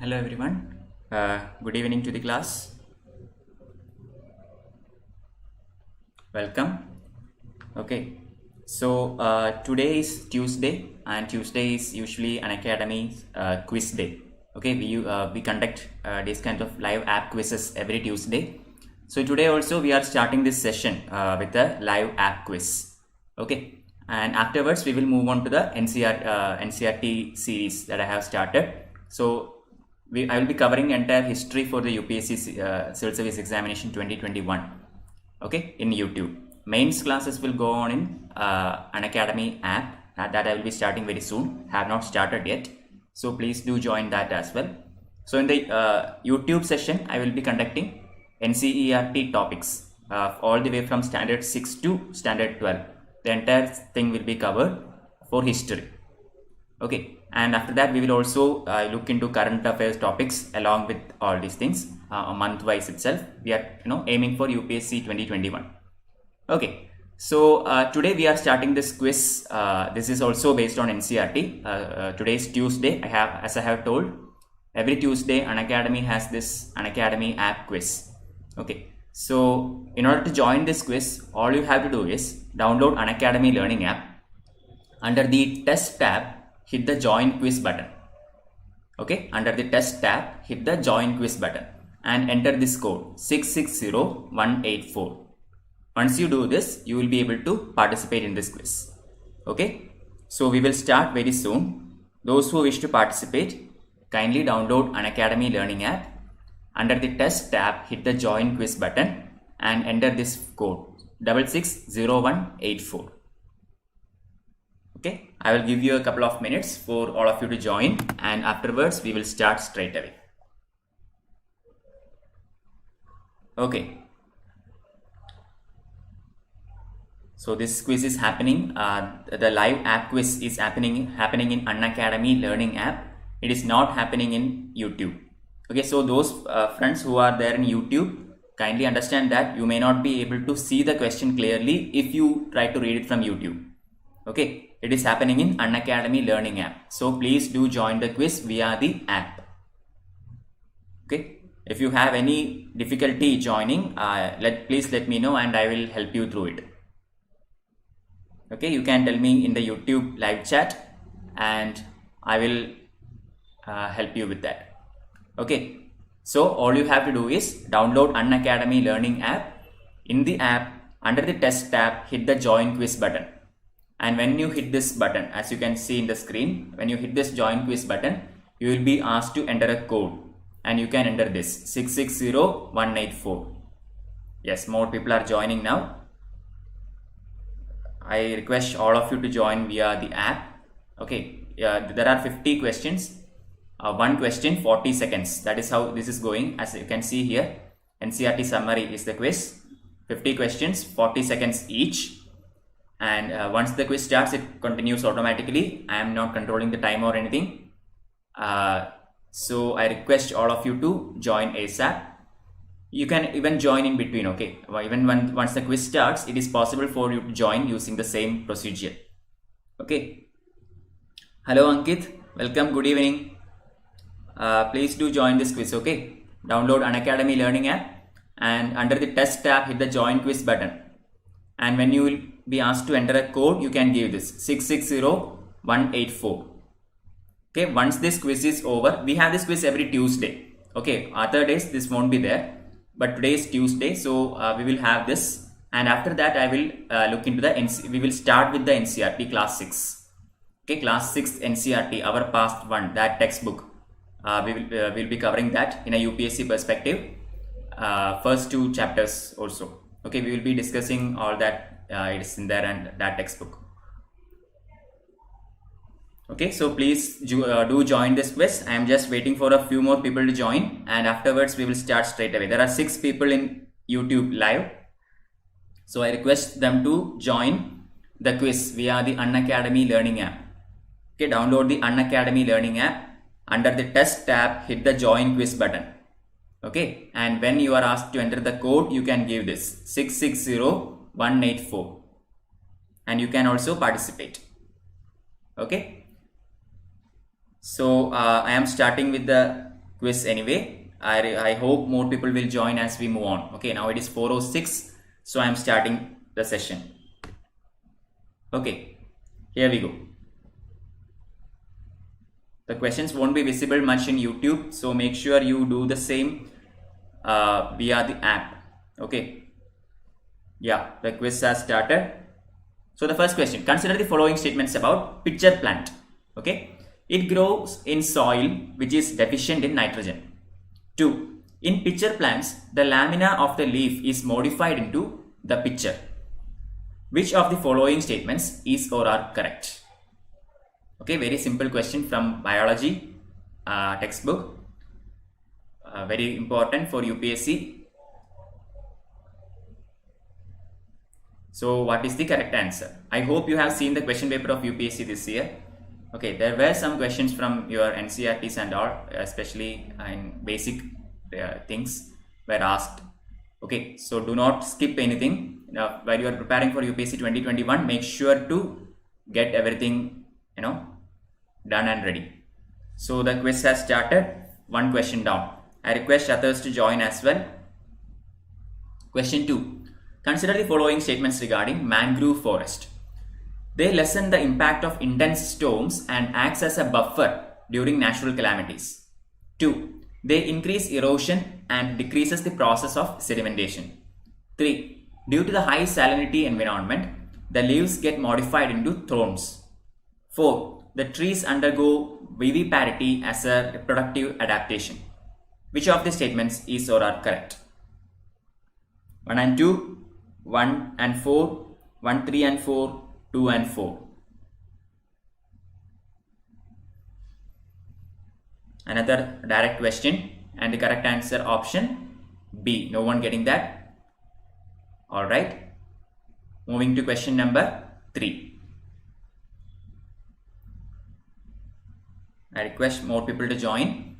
Hello everyone. Good evening to the class. Welcome. Okay. So today is Tuesday, and Tuesday is usually an academy quiz day. Okay, we conduct these kinds of live app quizzes every Tuesday. So today also we are starting this session with a live app quiz. Okay, and afterwards we will move on to the NCERT series that I have started. So I will be covering entire history for the UPSC Civil Service Examination 2021. Okay, in YouTube. Mains classes will go on in Unacademy app that I will be starting very soon. Have not started yet, so please do join that as well. So in the YouTube session, I will be conducting NCERT topics all the way from standard 6 to standard 12. The entire thing will be covered for history. Okay, and after that we will also look into current affairs topics along with all these things month wise itself. We are aiming for UPSC 2021. Okay, so today we are starting this quiz. This is also based on NCERT. Today is Tuesday. As I have told, every Tuesday Unacademy has this Unacademy app quiz. Okay, so in order to join this quiz, all you have to do is download Unacademy Learning app. Under the test tab, hit the join quiz button. Okay, under the test tab, hit the join quiz button and enter this code 660184. Once you do this, you will be able to participate in this quiz. Okay, so we will start very soon. Those who wish to participate, kindly download Unacademy Learning app. Under the test tab, hit the join quiz button and enter this code 660184. Okay, I will give you a couple of minutes for all of you to join, and afterwards we will start straight away. Okay, so this quiz is happening. The live app quiz is happening in Unacademy Learning app. It is not happening in YouTube. Okay, so those friends who are there in YouTube, kindly understand that you may not be able to see the question clearly if you try to read it from YouTube. Okay, it is happening in Unacademy Learning app. So please do join the quiz via the app. Okay, if you have any difficulty joining, please let me know and I will help you through it. Okay, you can tell me in the YouTube live chat and I will help you with that. Okay, so all you have to do is download Unacademy Learning app. In the app, under the test tab, hit the join quiz button. And when you hit this button, as you can see in the screen, when you hit this join quiz button, you will be asked to enter a code, and you can enter this 660184. Yes, more people are joining now. I request all of you to join via the app. Okay, there are 50 questions. One question, 40 seconds. That is how this is going. As you can see here, NCERT summary is the quiz. 50 questions, 40 seconds each. And once the quiz starts, it continues automatically. I am not controlling the time or anything. So I request all of you to join ASAP. You can even join in between, okay? Even once the quiz starts, it is possible for you to join using the same procedure. Okay. Hello Ankit, welcome, good evening. Please do join this quiz, okay? Download Unacademy Learning app and under the test tab, hit the join quiz button. And when you will be asked to enter a code, you can give this 660184. Okay, once this quiz is over, we have this quiz every Tuesday. Okay, other days this won't be there, but today is Tuesday, so we will have this. And after that, I will look into we will start with the NCERT Class 6. Okay, Class 6 NCERT, our past one, that textbook. We'll be covering that in a UPSC perspective. First 2 chapters also. Okay, we will be discussing all that. It is in there and that textbook. Okay, so please do join this quiz. I am just waiting for a few more people to join, and afterwards we will start straight away. There are 6 people in YouTube live, so I request them to join the quiz via the Unacademy Learning app. Okay, download the Unacademy Learning app. Under the test tab, hit the join quiz button. Okay, and when you are asked to enter the code, you can give this 660184 and you can also participate. Okay, so I am starting with the quiz anyway. I hope more people will join as we move on. Okay, now it is 4:06, so I am starting the session. Okay, here we go. The questions won't be visible much in YouTube, so make sure you do the same via the app. Okay, yeah, the quiz has started. So the first question, consider the following statements about pitcher plant. Okay, it grows in soil which is deficient in nitrogen. 2. In pitcher plants, the lamina of the leaf is modified into the pitcher. Which of the following statements is or are correct? Okay, very simple question from biology textbook. Very important for UPSC. So what is the correct answer? I hope you have seen the question paper of UPSC this year. Okay, there were some questions from your NCERTs and all, especially in basic things were asked. Okay, so do not skip anything. Now, while you are preparing for UPSC 2021, make sure to get everything, done and ready. So the quiz has started. One question down. I request others to join as well. Question 2. Consider the following statements regarding mangrove forest. They lessen the impact of intense storms and acts as a buffer during natural calamities. 2. They increase erosion and decreases the process of sedimentation. 3. Due to the high salinity environment, the leaves get modified into thorns. 4. The trees undergo viviparity as a reproductive adaptation. Which of the statements is or are correct? 1 and 2, 1 and 4, 1, 3 and 4, 2 and 4. Another direct question, and the correct answer option B. No one getting that? Alright. Moving to question number 3. I request more people to join.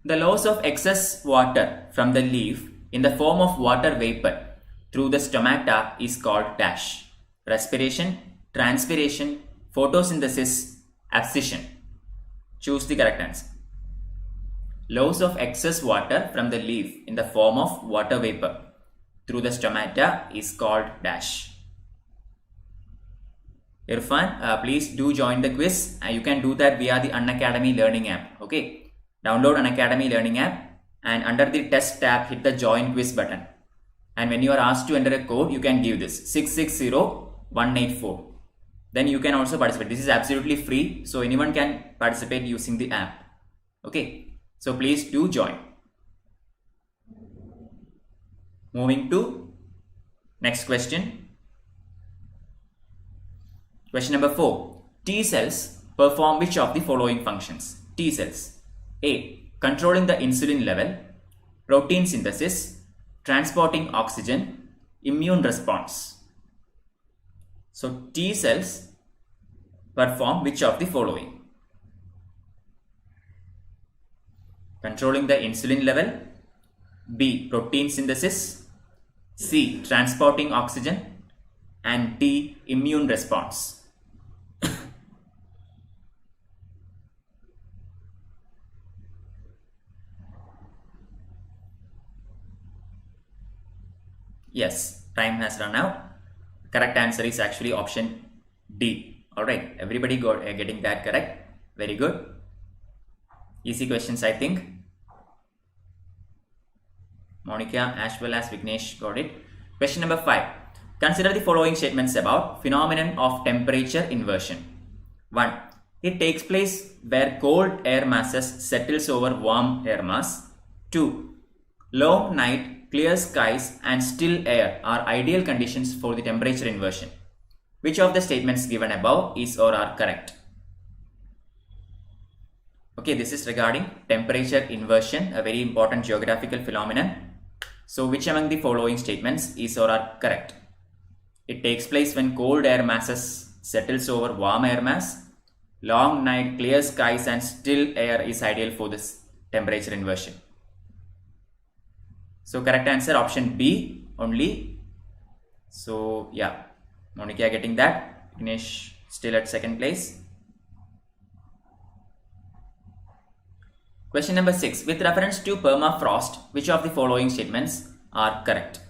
The loss of excess water from the leaf in the form of water vapor through the stomata is called dash. Respiration, transpiration, photosynthesis, abscission. Choose the correct answer. Loss of excess water from the leaf in the form of water vapor through the stomata is called dash. Irfan, please do join the quiz. You can do that via the Unacademy learning app. Okay, download Unacademy learning app and under the test tab hit the join quiz button. And when you are asked to enter a code, you can give this 660184. Then you can also participate. This is absolutely free, so anyone can participate using the app. Okay, so please do join. Moving to next question. Question number 4. T cells perform which of the following functions? T cells. A. Controlling the insulin level, protein synthesis, transporting oxygen, immune response. So T cells perform which of the following? Controlling the insulin level, B. Protein synthesis, C. Transporting oxygen, and D. Immune response. Yes, time has run out. Correct answer is actually option D. Alright, everybody got getting that correct. Very good. Easy questions, I think. Monica as well as Vignesh got it. Question number 5. Consider the following statements about phenomenon of temperature inversion. 1. It takes place where cold air masses settles over warm air mass. 2. Long night, clear skies and still air are ideal conditions for the temperature inversion. Which of the statements given above is or are correct? Okay, this is regarding temperature inversion, a very important geographical phenomenon. So which among the following statements is or are correct? It takes place when cold air masses settles over warm air mass. Long night, clear skies and still air is ideal for this temperature inversion. So correct answer option B only. So yeah, Monica getting that. Vignesh still at second place. Question number 6. With reference to permafrost, which of the following statements are correct?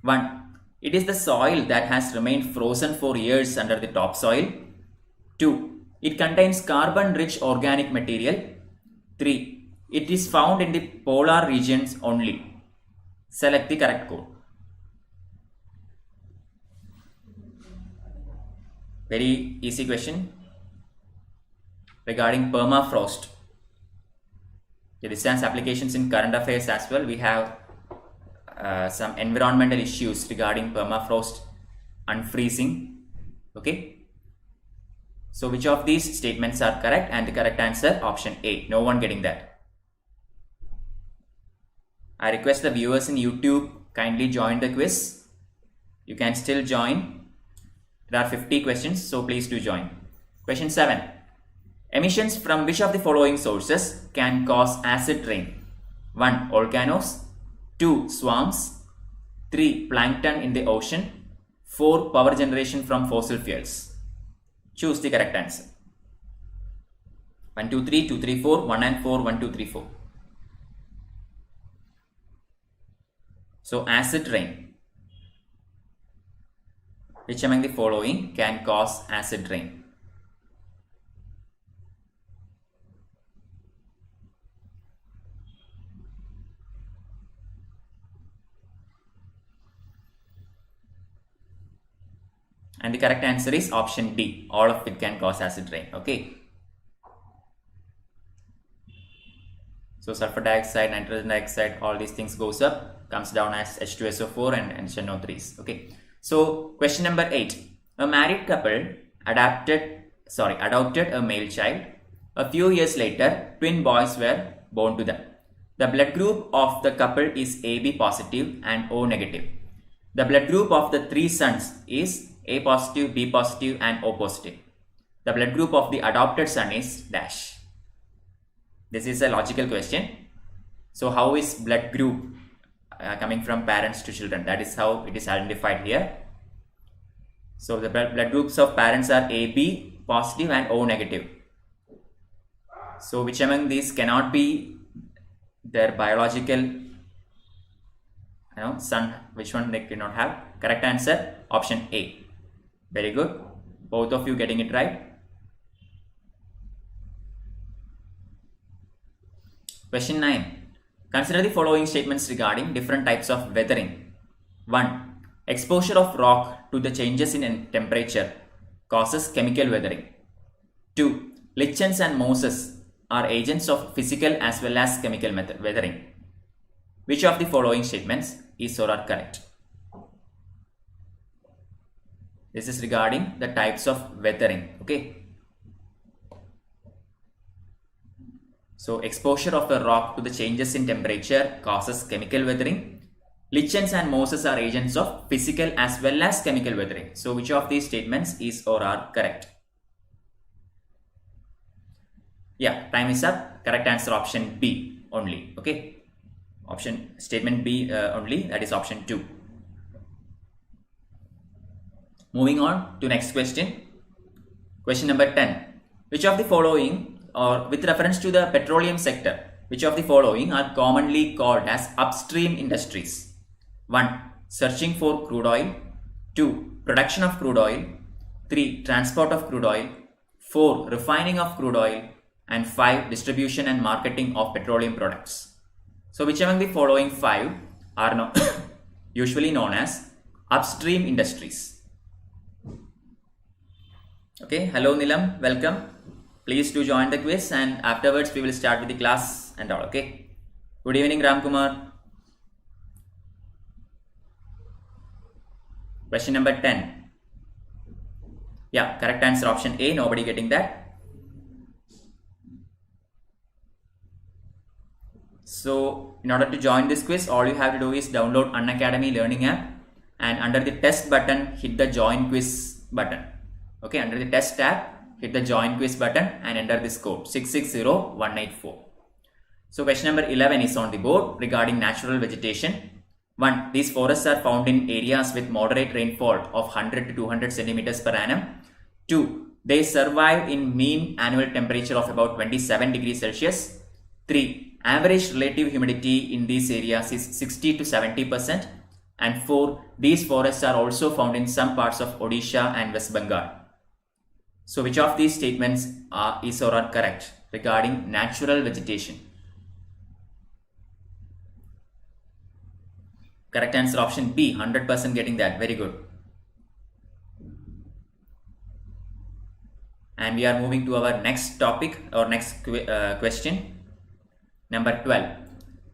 1. It is the soil that has remained frozen for years under the topsoil. 2. It contains carbon-rich organic material. 3. It is found in the polar regions only. Select the correct code. Very easy question regarding permafrost. The distance applications in current affairs as well. We have some environmental issues regarding permafrost unfreezing. Okay. So which of these statements are correct? And the correct answer, option A. No one getting that. I request the viewers in YouTube kindly join the quiz. You can still join. There are 50 questions, so please do join. Question 7. Emissions from which of the following sources can cause acid rain? 1. Volcanoes. 2. Swamps. 3. Plankton in the ocean. 4. Power generation from fossil fuels. Choose the correct answer. 1, 2, 3, 2, 3, 4, 1 and 4, 1, 2, 3, 4. So acid rain. Which among the following can cause acid rain? And the correct answer is option D. All of it can cause acid rain. Okay. So sulfur dioxide, nitrogen dioxide, all these things goes up, comes down as H2SO4 and NO3s. Okay. So question number 8. A married couple adopted a male child. A few years later, twin boys were born to them. The blood group of the couple is AB positive and O negative. The blood group of the three sons is A positive, B positive and O positive. The blood group of the adopted son is dash. This is a logical question. So how is blood group coming from parents to children? That is how it is identified here. So the blood groups of parents are AB positive and O negative. So which among these cannot be their biological son? Which one they cannot have? Correct answer, option A. Very good. Both of you getting it right. Question 9. Consider the following statements regarding different types of weathering. 1. Exposure of rock to the changes in temperature causes chemical weathering. 2. Lichens and mosses are agents of physical as well as chemical weathering. Which of the following statements is or are correct? This is regarding the types of weathering. Okay. So exposure of a rock to the changes in temperature causes chemical weathering. Lichens and mosses are agents of physical as well as chemical weathering. So which of these statements is or are correct? Yeah, time is up. Correct answer, option B only. Okay. Statement B only, that is option 2. Moving on to next question. Question number 10. Which of the following, or with reference to the petroleum sector, which of the following are commonly called as upstream industries? 1. Searching for crude oil. 2. Production of crude oil. 3. Transport of crude oil. 4. Refining of crude oil. And 5. Distribution and marketing of petroleum products. So which among the following 5 are usually known as upstream industries? Okay, hello Nilam, welcome. Please do join the quiz and afterwards we will start with the class and all. Okay. Good evening Ramkumar. Question number 10. Yeah, correct answer option A. Nobody getting that. So in order to join this quiz, all you have to do is download Unacademy learning app and under the test button hit the join quiz button. Okay, under the test tab hit the join quiz button and enter this code 660184. So question number 11 is on the board regarding natural vegetation. 1. These forests are found in areas with moderate rainfall of 100 to 200 centimeters per annum. 2. They survive in mean annual temperature of about 27 degrees Celsius. 3. Average relative humidity in these areas is 60 to 70%. And 4. These forests are also found in some parts of Odisha and West Bengal. So which of these statements is or are correct regarding natural vegetation? Correct answer option B, 100% getting that. Very good. And we are moving to our next topic or next question. Number 12.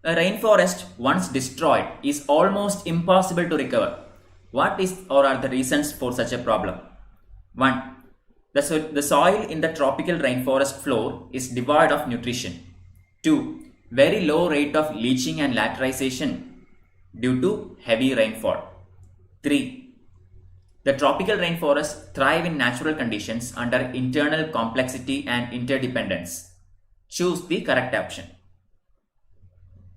A rainforest once destroyed is almost impossible to recover. What is or are the reasons for such a problem? 1. The soil in the tropical rainforest floor is devoid of nutrition. 2. Very low rate of leaching and lateralization due to heavy rainfall. 3. The tropical rainforests thrive in natural conditions under internal complexity and interdependence. Choose the correct option.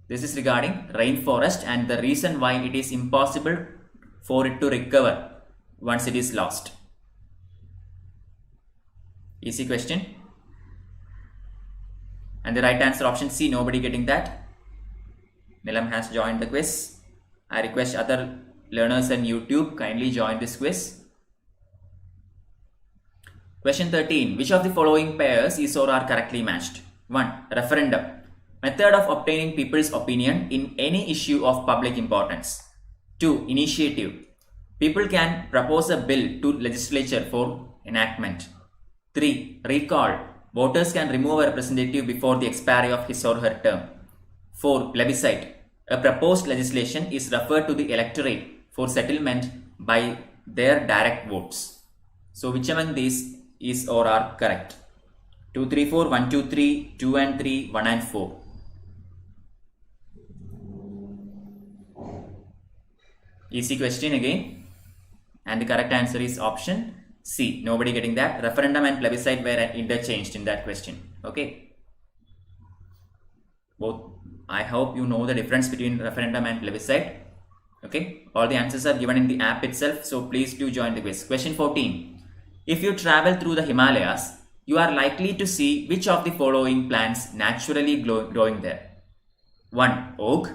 This is regarding rainforest and the reason why it is impossible for it to recover once it is lost. Easy question. And the right answer option C, nobody getting that. Nilam has joined the quiz. I request other learners on YouTube kindly join this quiz. Question 13. Which of the following pairs is or are correctly matched? 1. Referendum. Method of obtaining people's opinion in any issue of public importance. 2. Initiative. People can propose a bill to legislature for enactment. 3. Recall. Voters can remove a representative before the expiry of his or her term. 4. Plebiscite. A proposed legislation is referred to the electorate for settlement by their direct votes. So which among these is or are correct? 2, 3, 4, 1, 2, 3, 2 and 3, 1 and 4. Easy question again. And the correct answer is option C. Nobody getting that. Referendum and plebiscite were interchanged in that question. Okay. Both. I hope you know the difference between referendum and plebiscite. Okay. All the answers are given in the app itself. So please do join the quiz. Question 14. If you travel through the Himalayas, you are likely to see which of the following plants naturally growing there? 1. Oak.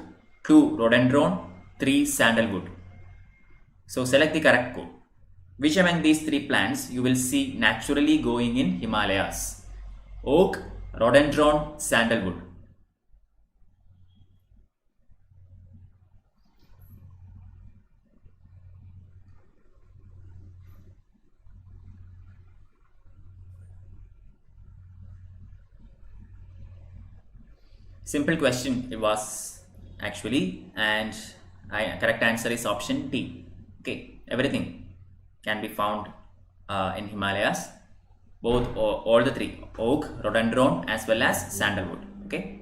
2. Rhododendron. 3. Sandalwood. So select the correct code. Which among these three plants you will see naturally growing in Himalayas? Oak, rhododendron, sandalwood. Simple question it was actually, and correct answer is option D. Okay, everything can be found in Himalayas, both all the three, oak, rhododendron as well as sandalwood. Okay.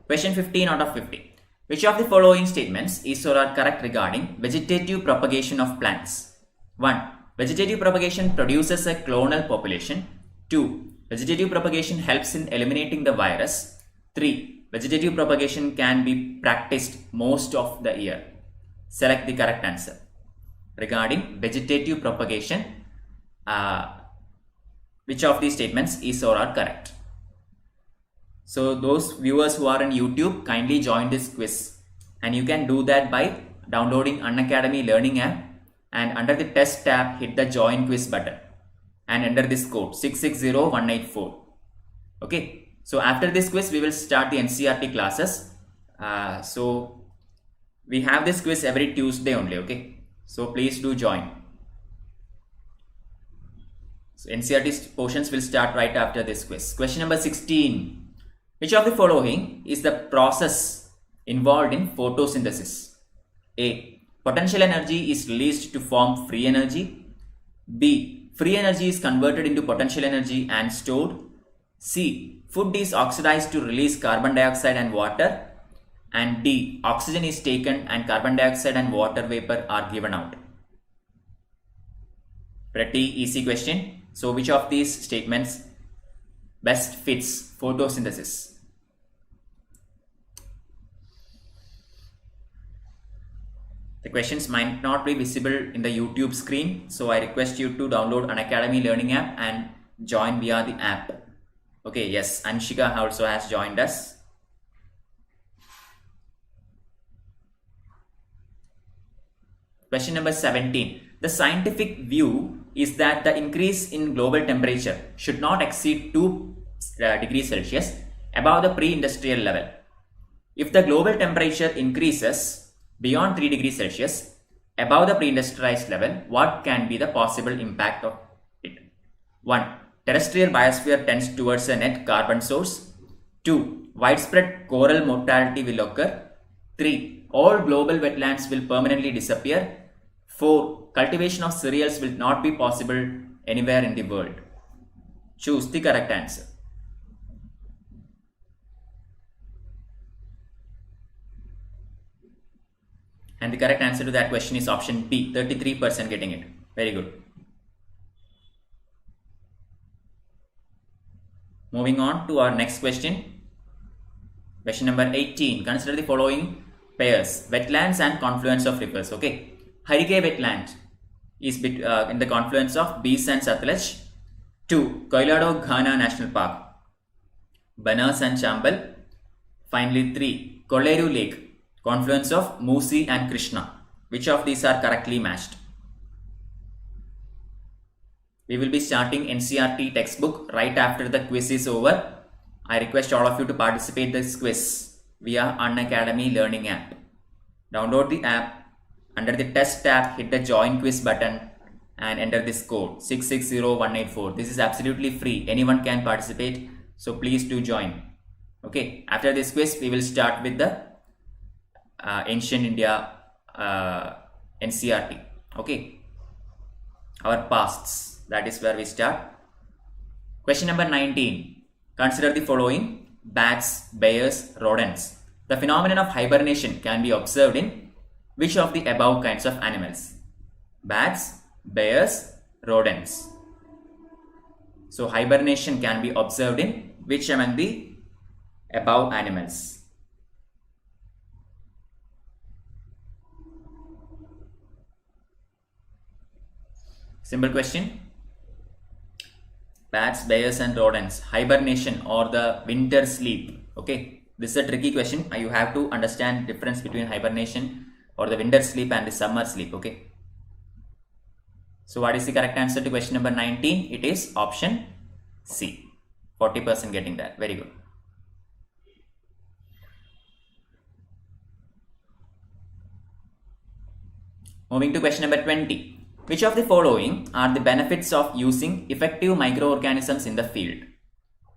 Question 15 out of 50. Which of the following statements is or are correct regarding vegetative propagation of plants? 1. Vegetative propagation produces a clonal population. 2. Vegetative propagation helps in eliminating the virus. 3. Vegetative propagation can be practiced most of the year. Select the correct answer. Regarding vegetative propagation, which of these statements is or are correct? So those viewers who are on YouTube, kindly join this quiz, and you can do that by downloading Unacademy learning app, and under the test tab hit the join quiz button and enter this code 660184. Okay. So after this quiz, we will start the NCERT classes. So we have this quiz every Tuesday only. Okay. So please do join. So NCERT portions will start right after this quiz. Question number 16. Which of the following is the process involved in photosynthesis? A. Potential energy is released to form free energy. B. Free energy is converted into potential energy and stored. C. Food is oxidized to release carbon dioxide and water. And D. Oxygen is taken and carbon dioxide and water vapor are given out. Pretty easy question. So which of these statements best fits photosynthesis? The questions might not be visible in the YouTube screen, so I request you to download Unacademy learning app and join via the app. Okay, yes, Anshika also has joined us. Question number 17. The scientific view is that the increase in global temperature should not exceed 2 degrees Celsius above the pre-industrial level. If the global temperature increases beyond 3 degrees Celsius above the pre-industrialized level, what can be the possible impact of it? 1. Terrestrial biosphere tends towards a net carbon source. 2. Widespread coral mortality will occur. 3. All global wetlands will permanently disappear. 4. Cultivation of cereals will not be possible anywhere in the world. Choose the correct answer. And the correct answer to that question is option B, 33% getting it. Very good. Moving on to our next question. Question number 18. Consider the following pairs: wetlands and confluence of rivers. Okay. Harike wetland is in the confluence of Beas and Satluj. 2. Koilado Ghana National Park, Banas and Chambal. Finally 3. Kolleru Lake, confluence of Musi and Krishna. Which of these are correctly matched? We will be starting NCERT textbook right after the quiz is over. I request all of you to participate in this quiz via Unacademy learning app. Download the app. Under the test tab, hit the join quiz button and enter this code 660184. This is absolutely free. Anyone can participate. So please do join. Okay. After this quiz, we will start with the ancient India NCERT. Okay. Our pasts. That is where we start. Question number 19. Consider the following: bats, bears, rodents. The phenomenon of hibernation can be observed in which of the above kinds of animals? Bats, bears, rodents. So hibernation can be observed in which among the above animals? Simple question. Bats, bears and rodents. Hibernation or the winter sleep. Okay. This is a tricky question. You have to understand the difference between hibernation or the winter sleep and the summer sleep. Okay. So what is the correct answer to question number 19? It is option C. 40% getting that. Very good. Moving to question number 20. Which of the following are the benefits of using effective microorganisms in the field?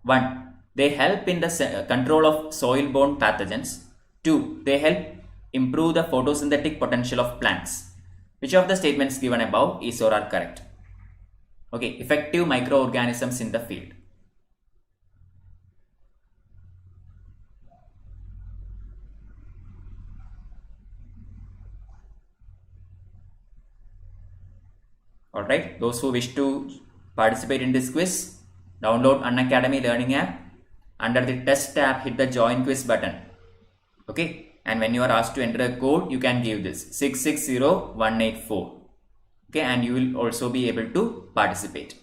1. They help in the control of soil-borne pathogens. 2. They help improve the photosynthetic potential of plants. Which of the statements given above is or are correct? Okay, effective microorganisms in the field. Alright, those who wish to participate in this quiz, download Unacademy learning app. Under the test tab, hit the join quiz button. Okay. And when you are asked to enter a code, you can give this 660184. Okay, and you will also be able to participate.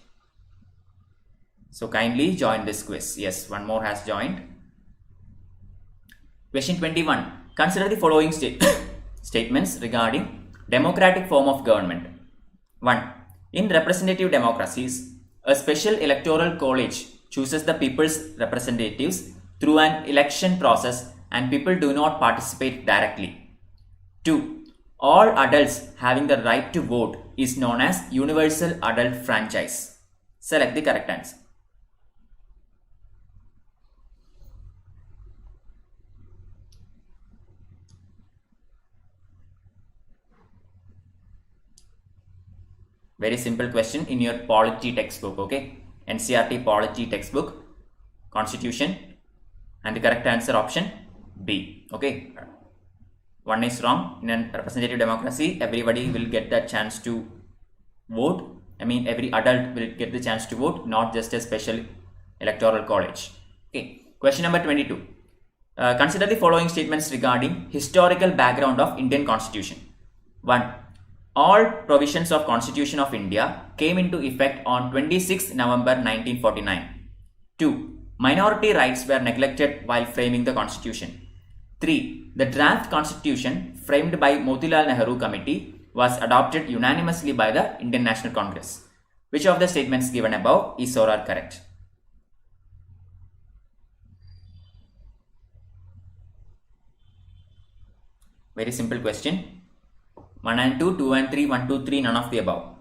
So kindly join this quiz. Yes, one more has joined. Question 21. Consider the following statements regarding democratic form of government. 1. In representative democracies, a special electoral college chooses the people's representatives through an election process and people do not participate directly. 2. All adults having the right to vote is known as universal adult franchise. Select the correct answer. Very simple question in your polity textbook, okay? NCERT polity textbook, constitution, and the correct answer option B, okay? One is wrong. In a representative democracy, everybody will get the chance to vote. I mean, every adult will get the chance to vote, not just a special electoral college. Okay, question number 22. Consider the following statements regarding historical background of Indian Constitution. 1. All provisions of Constitution of India came into effect on 26 November 1949. 2. Minority rights were neglected while framing the Constitution. 3. The draft Constitution framed by Motilal Nehru Committee was adopted unanimously by the Indian National Congress. Which of the statements given above is or are correct? Very simple question. 1 and 2, 2 and 3, 1, 2, 3, none of the above.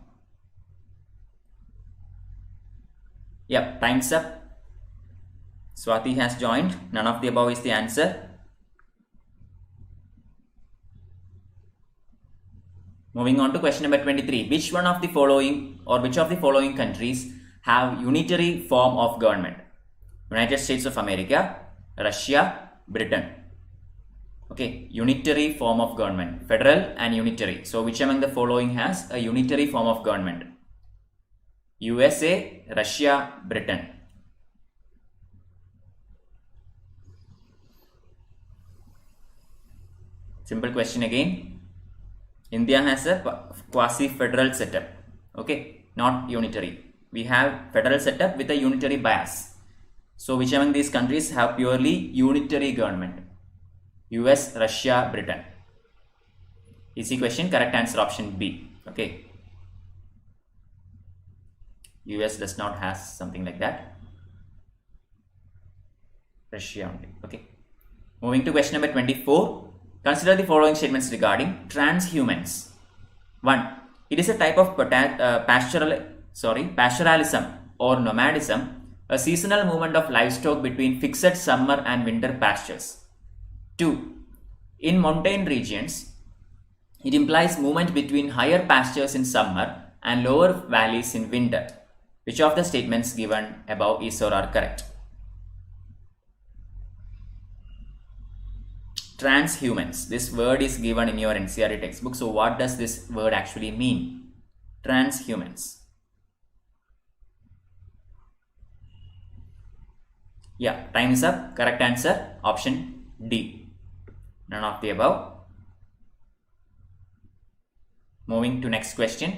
Yep, time's up. Swati has joined. None of the above is the answer. Moving on to question number 23. Which one of the following or which of the following countries have unitary form of government? United States of America, Russia, Britain. Okay, unitary form of government, federal and unitary. So which among the following has a unitary form of government? USA, Russia, Britain. Simple question again. India has a quasi-federal setup. Okay, not unitary. We have federal setup with a unitary bias. So which among these countries have purely unitary government? US, Russia, Britain. Easy question. Correct answer option B. Okay. US does not have something like that. Russia only. Okay. Moving to question number 24. Consider the following statements regarding transhumans. 1. It is a type of pastoralism or nomadism, a seasonal movement of livestock between fixed summer and winter pastures. 2. In mountain regions, it implies movement between higher pastures in summer and lower valleys in winter. Which of the statements given above is or are correct? Transhumans. This word is given in your NCERT textbook. So what does this word actually mean? Transhumans. Yeah, time is up. Correct answer option D. None of the above. Moving to next question.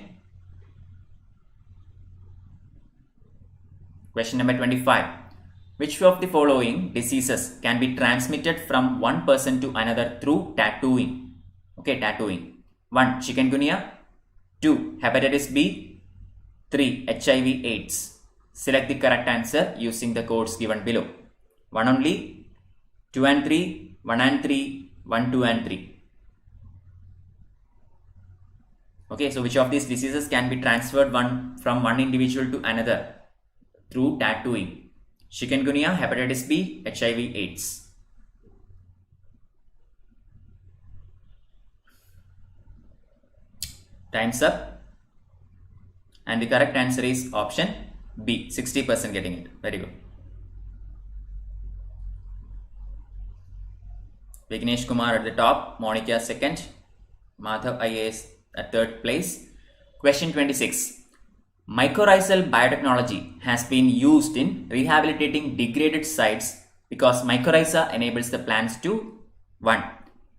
Question number 25. Which of the following diseases can be transmitted from one person to another through tattooing? Okay, tattooing. 1. Chikungunya. 2. Hepatitis B. 3. HIV AIDS. Select the correct answer using the codes given below. 1 only, 2 and 3, 1 and 3, 1, 2 and 3. Okay, so which of these diseases can be transferred from one individual to another through tattooing? Chikungunya, hepatitis B, HIV AIDS. Time's up. And the correct answer is option B. 60% getting it. Very good. Vignesh Kumar at the top, Monica second, Madhav IAS at third place. Question 26. Mycorrhizal biotechnology has been used in rehabilitating degraded sites because mycorrhiza enables the plants to 1.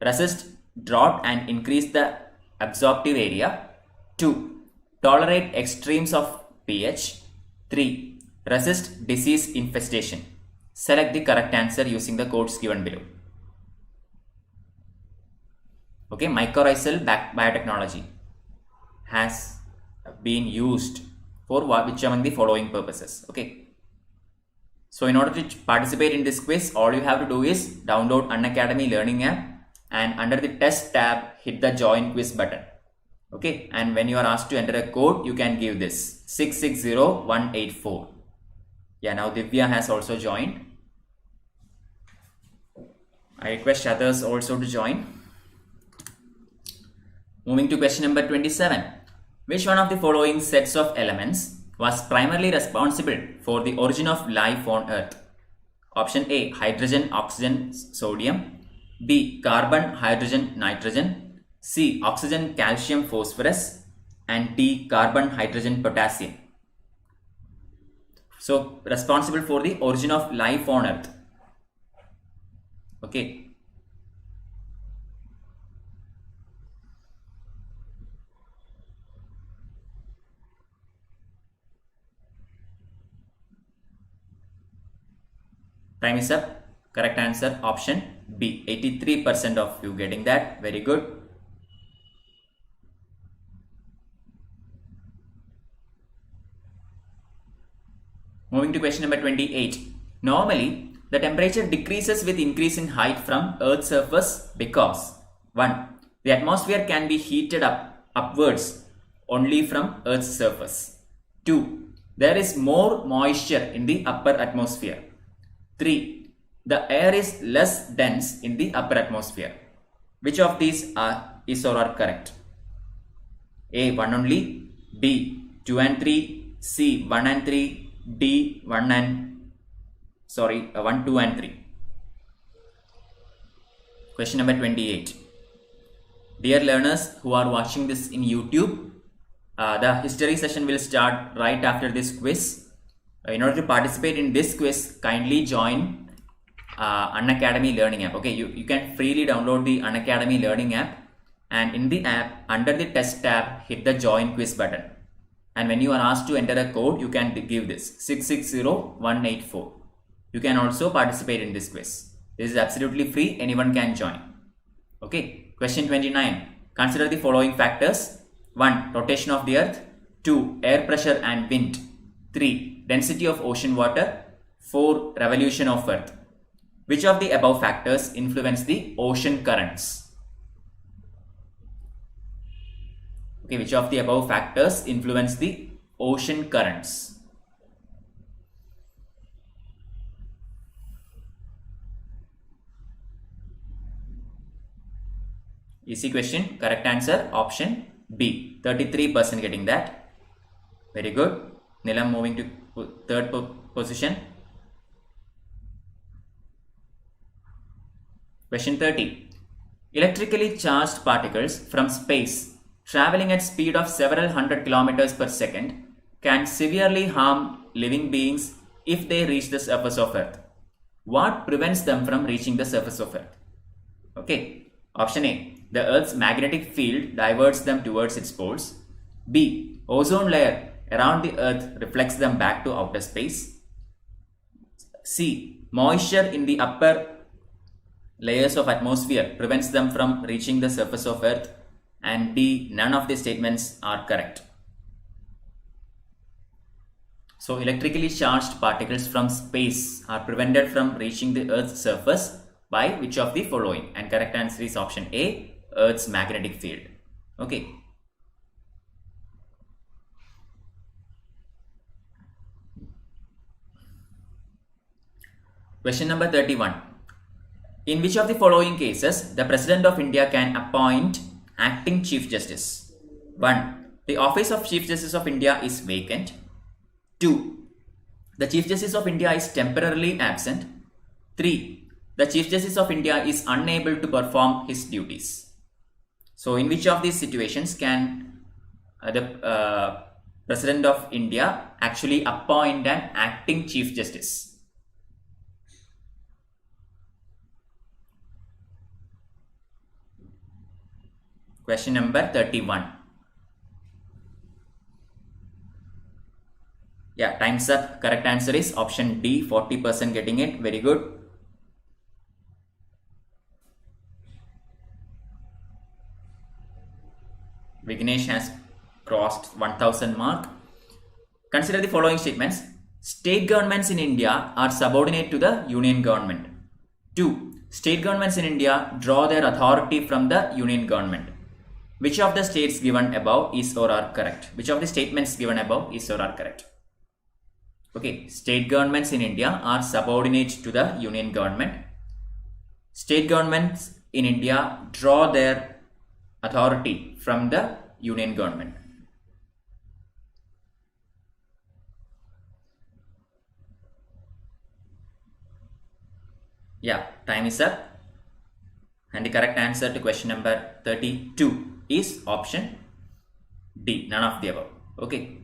Resist drought and increase the absorptive area. 2. Tolerate extremes of pH. 3. Resist disease infestation. Select the correct answer using the codes given below. Okay, mycorrhizal biotechnology has been used for which among the following purposes? Okay. So in order to participate in this quiz, all you have to do is download Unacademy learning app and under the test tab, hit the join quiz button. Okay. And when you are asked to enter a code, you can give this 660184. Yeah, now Divya has also joined. I request others also to join. Moving to question number 27. Which one of the following sets of elements was primarily responsible for the origin of life on Earth? Option A. Hydrogen, oxygen, sodium. B. Carbon, hydrogen, nitrogen. C. Oxygen, calcium, phosphorus. And D. Carbon, hydrogen, potassium. So, responsible for the origin of life on Earth. Okay. Time is up. Correct answer option B. 83% of you getting that. Very good. Moving to question number 28. Normally, the temperature decreases with increase in height from Earth's surface because 1. The atmosphere can be heated upwards only from Earth's surface. 2. There is more moisture in the upper atmosphere. 3. The air is less dense in the upper atmosphere. Which of these is or are correct? A. 1 only. B. 2 and 3. C. 1 and 3. D. 1, 2 and 3. Question number 28. Dear learners who are watching this in YouTube, the history session will start right after this quiz. In order to participate in this quiz, kindly join Unacademy learning app. Okay, you can freely download the Unacademy learning app, and in the app, under the test tab, hit the join quiz button. And when you are asked to enter a code, you can give this 660184. You can also participate in this quiz. This is absolutely free. Anyone can join. Okay. Question 29. Consider the following factors. 1. Rotation of the earth. 2. Air pressure and wind. 3. Density of ocean water. 4. Revolution of earth. Which of the above factors influence the ocean currents? Okay, which of the above factors influence the ocean currents? Easy question. Correct answer option B. 33% getting that. Very good. Nilam moving to third position. Question 30. Electrically charged particles from space traveling at speed of several hundred kilometers per second can severely harm living beings if they reach the surface of Earth. What prevents them from reaching the surface of Earth? Okay. Option A. The Earth's magnetic field diverts them towards its poles. B. Ozone layer around the Earth reflects them back to outer space. C. Moisture in the upper layers of atmosphere prevents them from reaching the surface of Earth. And D. None of the statements are correct. So electrically charged particles from space are prevented from reaching the Earth's surface by which of the following? And correct answer is option A. Earth's magnetic field. Okay. Question number 31. In which of the following cases the President of India can appoint acting Chief Justice? 1. The office of Chief Justice of India is vacant. 2. The Chief Justice of India is temporarily absent. 3. The Chief Justice of India is unable to perform his duties. So, in which of these situations can the President of India actually appoint an acting Chief Justice? Question number 31. Yeah, time's up. Correct answer is option D. 40% getting it. Very good. Vignesh has crossed 1000 mark. Consider the following statements. State governments in India are subordinate to the union government. 2. State governments in India draw their authority from the union government. Which of the states given above is or are correct? Which of the statements given above is or are correct? Okay, state governments in India are subordinate to the union government. State governments in India draw their authority from the union government. Yeah, time is up. And the correct answer to question number 32 is option D. None of the above. Okay.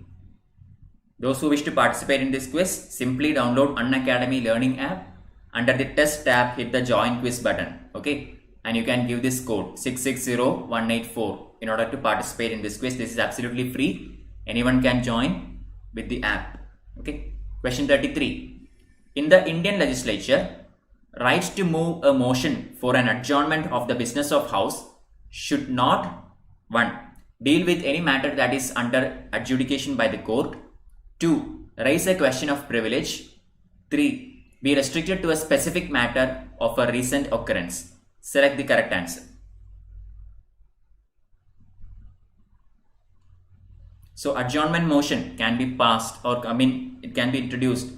Those who wish to participate in this quiz, simply download Unacademy learning app. Under the test tab, hit the join quiz button. Okay. And you can give this code 660184 in order to participate in this quiz. This is absolutely free. Anyone can join with the app. Okay. Question 33. In the Indian legislature, right to move a motion for an adjournment of the business of House should not 1. Deal with any matter that is under adjudication by the court. 2. Raise a question of privilege. 3. Be restricted to a specific matter of a recent occurrence. Select the correct answer. So adjournment motion can be passed, or it can be introduced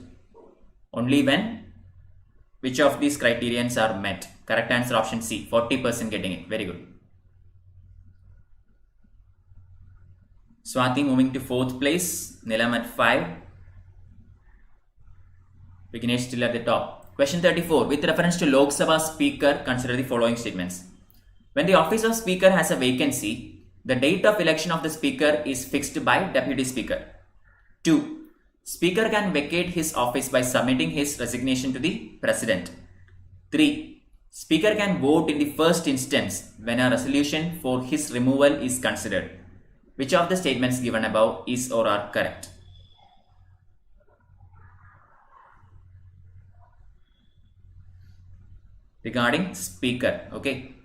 only when which of these criterions are met. Correct answer option C. 40% getting it. Very good. Swati moving to 4th place. Nilam at 5. Vignesh still at the top. Question 34. With reference to Lok Sabha Speaker, consider the following statements. When the office of Speaker has a vacancy, the date of election of the Speaker is fixed by Deputy Speaker. 2. Speaker can vacate his office by submitting his resignation to the President. 3. Speaker can vote in the first instance when a resolution for his removal is considered. Which of the statements given above is or are correct? Regarding Speaker, okay.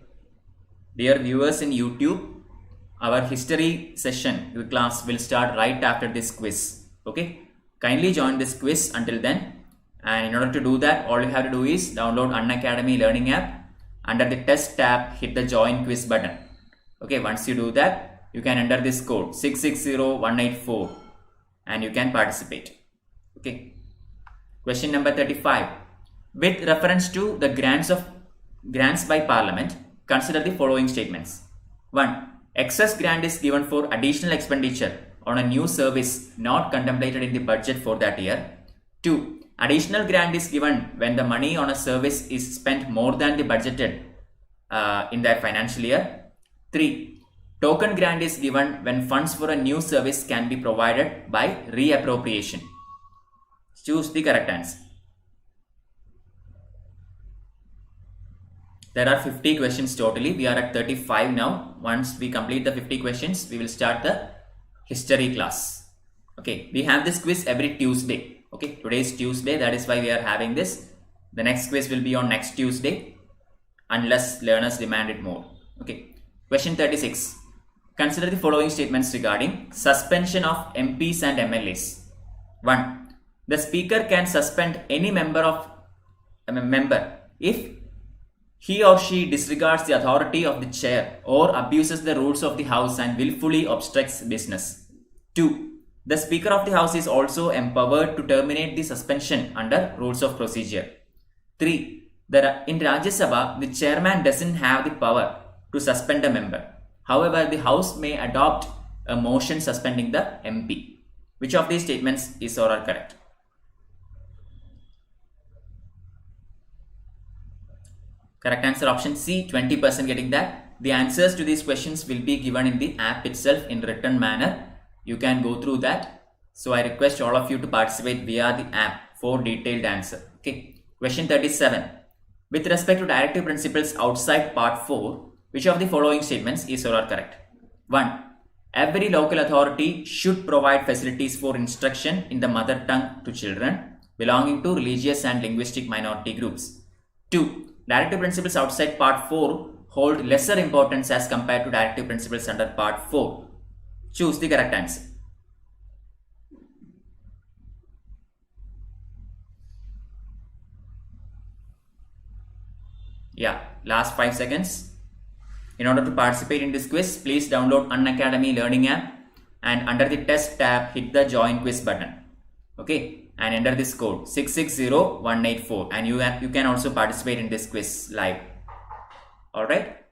Dear viewers in YouTube, our history session, the class will start right after this quiz. Okay, kindly join this quiz until then. And in order to do that, all you have to do is download Unacademy Learning app. Under the test tab, hit the join quiz button. Okay, once you do that, you can enter this code 660184 and you can participate. Okay. Question number 35. With reference to the grants by Parliament, consider the following statements. 1. Excess grant is given for additional expenditure on a new service not contemplated in the budget for that year. 2. Additional grant is given when the money on a service is spent more than the budgeted in that financial year. 3. Token grant is given when funds for a new service can be provided by reappropriation. Choose the correct answer. There are 50 questions totally. We are at 35 now. Once we complete the 50 questions, we will start the history class. Okay, we have this quiz every Tuesday. Okay, today is Tuesday. That is why we are having this. The next quiz will be on next Tuesday unless learners demand it more. Okay, question 36. Consider the following statements regarding suspension of MPs and MLAs. 1. The Speaker can suspend any member if he or she disregards the authority of the chair or abuses the rules of the House and willfully obstructs business. 2. The Speaker of the House is also empowered to terminate the suspension under rules of procedure. 3. In Rajya Sabha, the chairman doesn't have the power to suspend a member. However, the House may adopt a motion suspending the MP. Which of these statements is or are correct? Correct answer option C, 20% getting that. The answers to these questions will be given in the app itself in written manner. You can go through that. So I request all of you to participate via the app for detailed answer. Okay. Question 37. With respect to directive principles outside part 4, which of the following statements is or are correct? 1. Every local authority should provide facilities for instruction in the mother tongue to children belonging to religious and linguistic minority groups. 2. Directive principles outside part 4 hold lesser importance as compared to directive principles under part 4. Choose the correct answer. Yeah, last 5 seconds. In order to participate in this quiz, please download Unacademy Learning app and under the test tab, hit the join quiz button. Okay. And enter this code 660184 and you can also participate in this quiz live. Alright.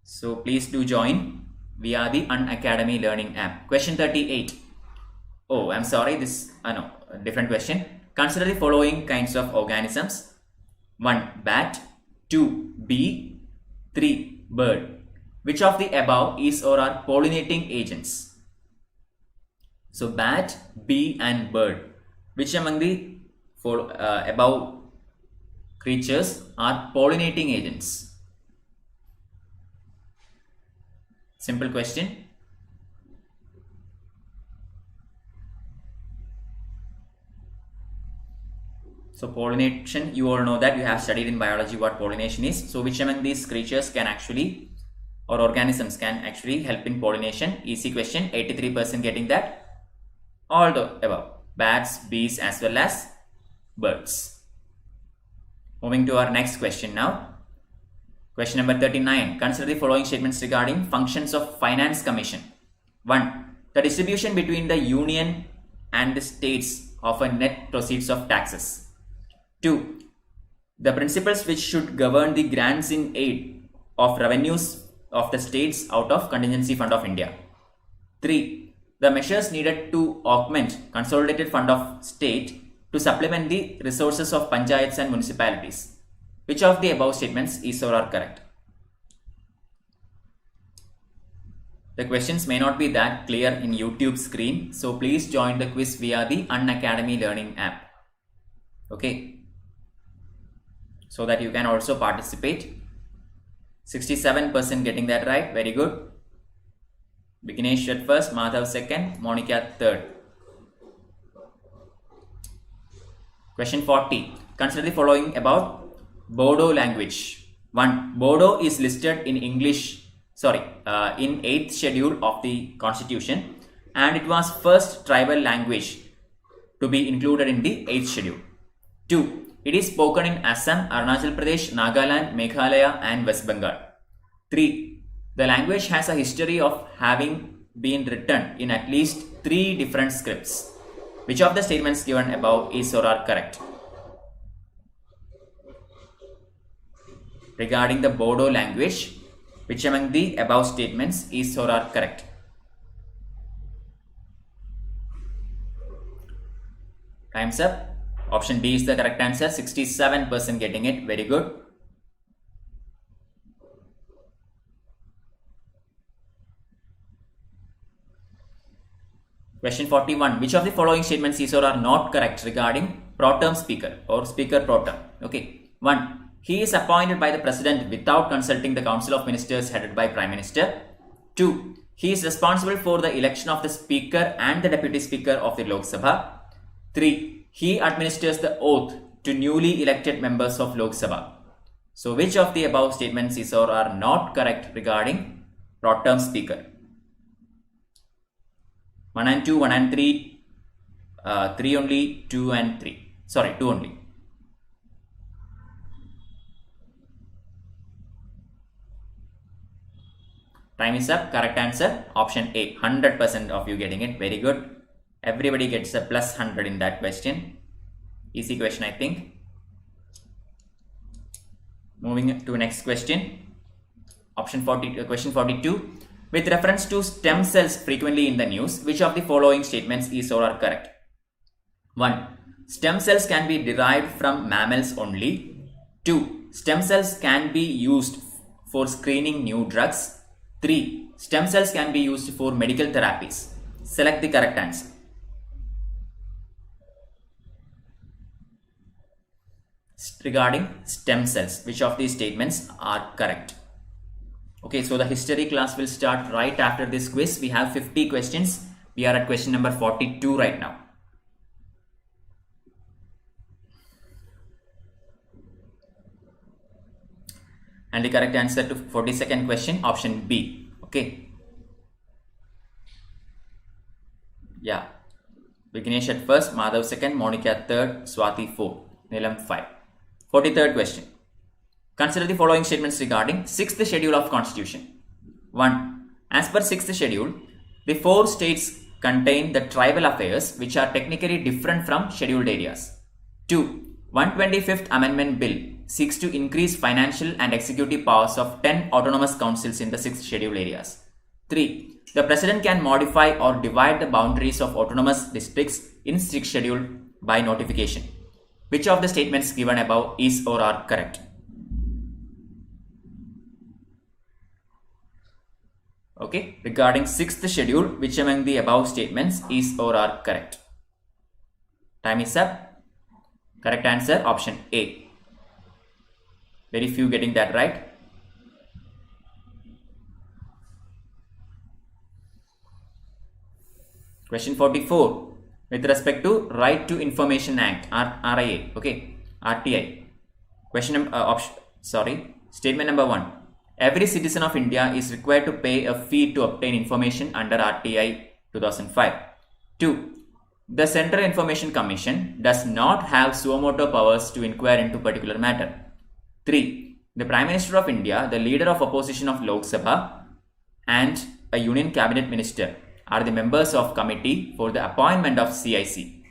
So please do join via the Unacademy Learning app. Question 38. Oh, I'm sorry. No, different question. Consider the following kinds of organisms. 1. Bat. 2. Bee. 3. Bird. Which of the above is or are pollinating agents? So bat, bee and bird. Which among the above creatures are pollinating agents? Simple question. So pollination, you all know that, you have studied in biology what pollination is. So which among these creatures can actually, or organisms can actually help in pollination? Easy question, 83% getting that. All the above. bats, bees as well as birds. Moving to our next question now. Question number 39. Consider the following statements regarding functions of Finance Commission. 1. The distribution between the Union and the states of a net proceeds of taxes. 2. The principles which should govern the grants in aid of revenues of the states out of Contingency Fund of India. 3. The measures needed to augment Consolidated Fund of State to supplement the resources of panchayats and municipalities. Which of the above statements is or are correct? The questions may not be that clear in YouTube screen, so please join the quiz via the Unacademy learning app. Okay, so that you can also participate. 67% getting that right, very good. Vignesh at first, Madhav second, Monica third. Question 40. Consider the following about Bodo language. 1. Bodo is listed in in 8th schedule of the Constitution, and it was first tribal language to be included in the 8th schedule. 2. It is spoken in Assam, Arunachal Pradesh, Nagaland, Meghalaya and West Bengal. 3. The language has a history of having been written in at least 3 different scripts. Which of the statements given above is or are correct? Regarding the Bodo language, which among the above statements is or are correct? Time's up. Option B is the correct answer. 67% getting it. Very good. Question 41. Which of the following statements is or are not correct regarding pro tem speaker or speaker pro tem? Okay. 1. He is appointed by the President without consulting the Council of Ministers headed by Prime Minister. 2. He is responsible for the election of the Speaker and the Deputy Speaker of the Lok Sabha. 3. He administers the oath to newly elected members of Lok Sabha. So, which of the above statements is or are not correct regarding pro tem speaker? 1 and 2, 1 and 3, 3 only, 2 and 3. Sorry, 2 only. Time is up. Correct answer, option A. 100% of you getting it. Very good. Everybody gets a plus 100 in that question. Easy question, I think. Moving to next question. Option 40, question 42. With reference to stem cells frequently in the news, which of the following statements is or are correct? 1. Stem cells can be derived from mammals only. 2. Stem cells can be used for screening new drugs. 3. Stem cells can be used for medical therapies. Select the correct answer. Regarding stem cells, which of these statements are correct? Okay, so the history class will start right after this quiz. We have 50 questions. We are at question number 42 right now. And the correct answer to 42nd question, option B. Okay. Yeah. Vignesh at first, Madhav second, Monica third, Swati fourth, Nilam 5. 43rd question. Consider the following statements regarding 6th schedule of Constitution. 1. As per 6th schedule, the 4 states contain the tribal affairs which are technically different from scheduled areas. 2. 125th Amendment Bill seeks to increase financial and executive powers of 10 autonomous councils in the 6th schedule areas. 3. The President can modify or divide the boundaries of autonomous districts in 6th schedule by notification. Which of the statements given above is or are correct? Okay, regarding 6th schedule, which among the above statements is or are correct? Time is up. Correct answer, option A. Very few getting that right. Question 44. With respect to Right to Information Act, RIA, okay, RTI. Statement number 1. Every citizen of India is required to pay a fee to obtain information under RTI 2005. 2. The Central Information Commission does not have suo motu powers to inquire into particular matter. 3. The Prime Minister of India, the leader of opposition of Lok Sabha, and a Union Cabinet Minister are the members of committee for the appointment of CIC.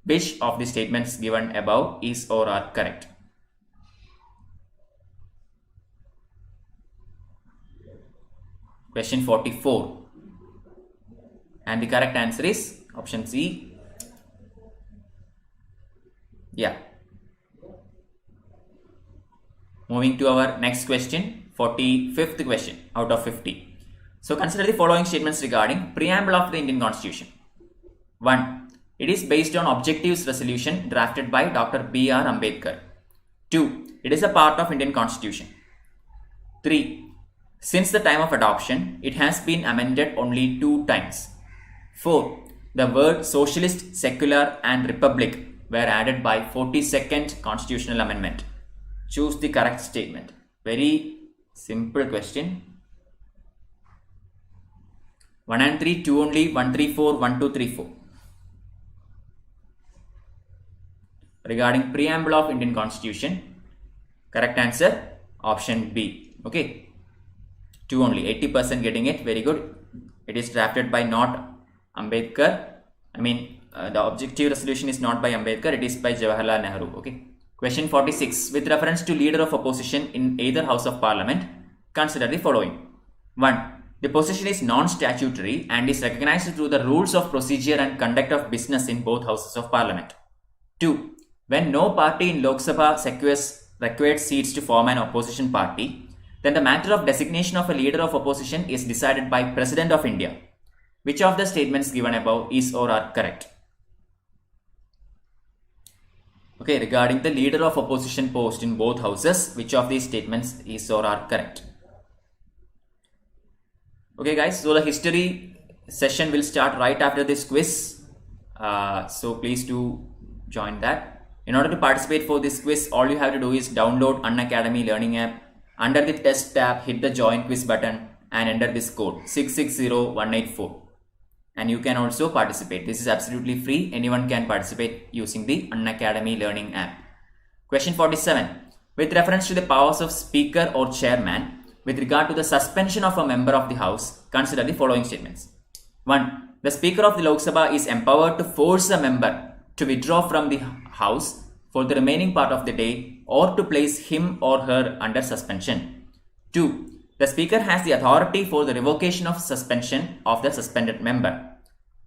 Which of the statements given above is or are correct? Question 44. And the correct answer is option C. Yeah. Moving to our next question, 45th question out of 50. So consider the following statements regarding Preamble of the Indian Constitution. 1. It is based on Objectives Resolution drafted by Dr. B.R. Ambedkar. 2. It is a part of Indian Constitution. 3. Since the time of adoption, it has been amended only 2 times. 4. The word Socialist, Secular and Republic were added by 42nd Constitutional Amendment. Choose the correct statement. Very simple question. 1 and 3, 2 only, 1, 3, 4, 1, 2, 3, 4. Regarding Preamble of Indian Constitution, correct answer option B. Okay. 2 only, 80% getting it. Very good. It is drafted by not Ambedkar. The objective resolution is not by Ambedkar. It is by Jawaharlal Nehru. Okay. Question 46. With reference to leader of opposition in either House of Parliament, consider the following. 1. The position is non-statutory and is recognized through the rules of procedure and conduct of business in both Houses of Parliament. 2. When no party in Lok Sabha secures required seats to form an opposition party, then the matter of designation of a leader of opposition is decided by President of India. Which of the statements given above is or are correct? Okay, regarding the leader of opposition post in both houses, which of these statements is or are correct? Okay guys, so the history session will start right after this quiz. So please do join that. In order to participate for this quiz, all you have to do is download Unacademy Learning app. Under the test tab, hit the join quiz button and enter this code 660184. And you can also participate. This is absolutely free. Anyone can participate using the Unacademy Learning app. Question 47. With reference to the powers of Speaker or Chairman, with regard to the suspension of a member of the House, consider the following statements. 1. The Speaker of the Lok Sabha is empowered to force a member to withdraw from the House for the remaining part of the day or to place him or her under suspension. 2. The Speaker has the authority for the revocation of suspension of the suspended member.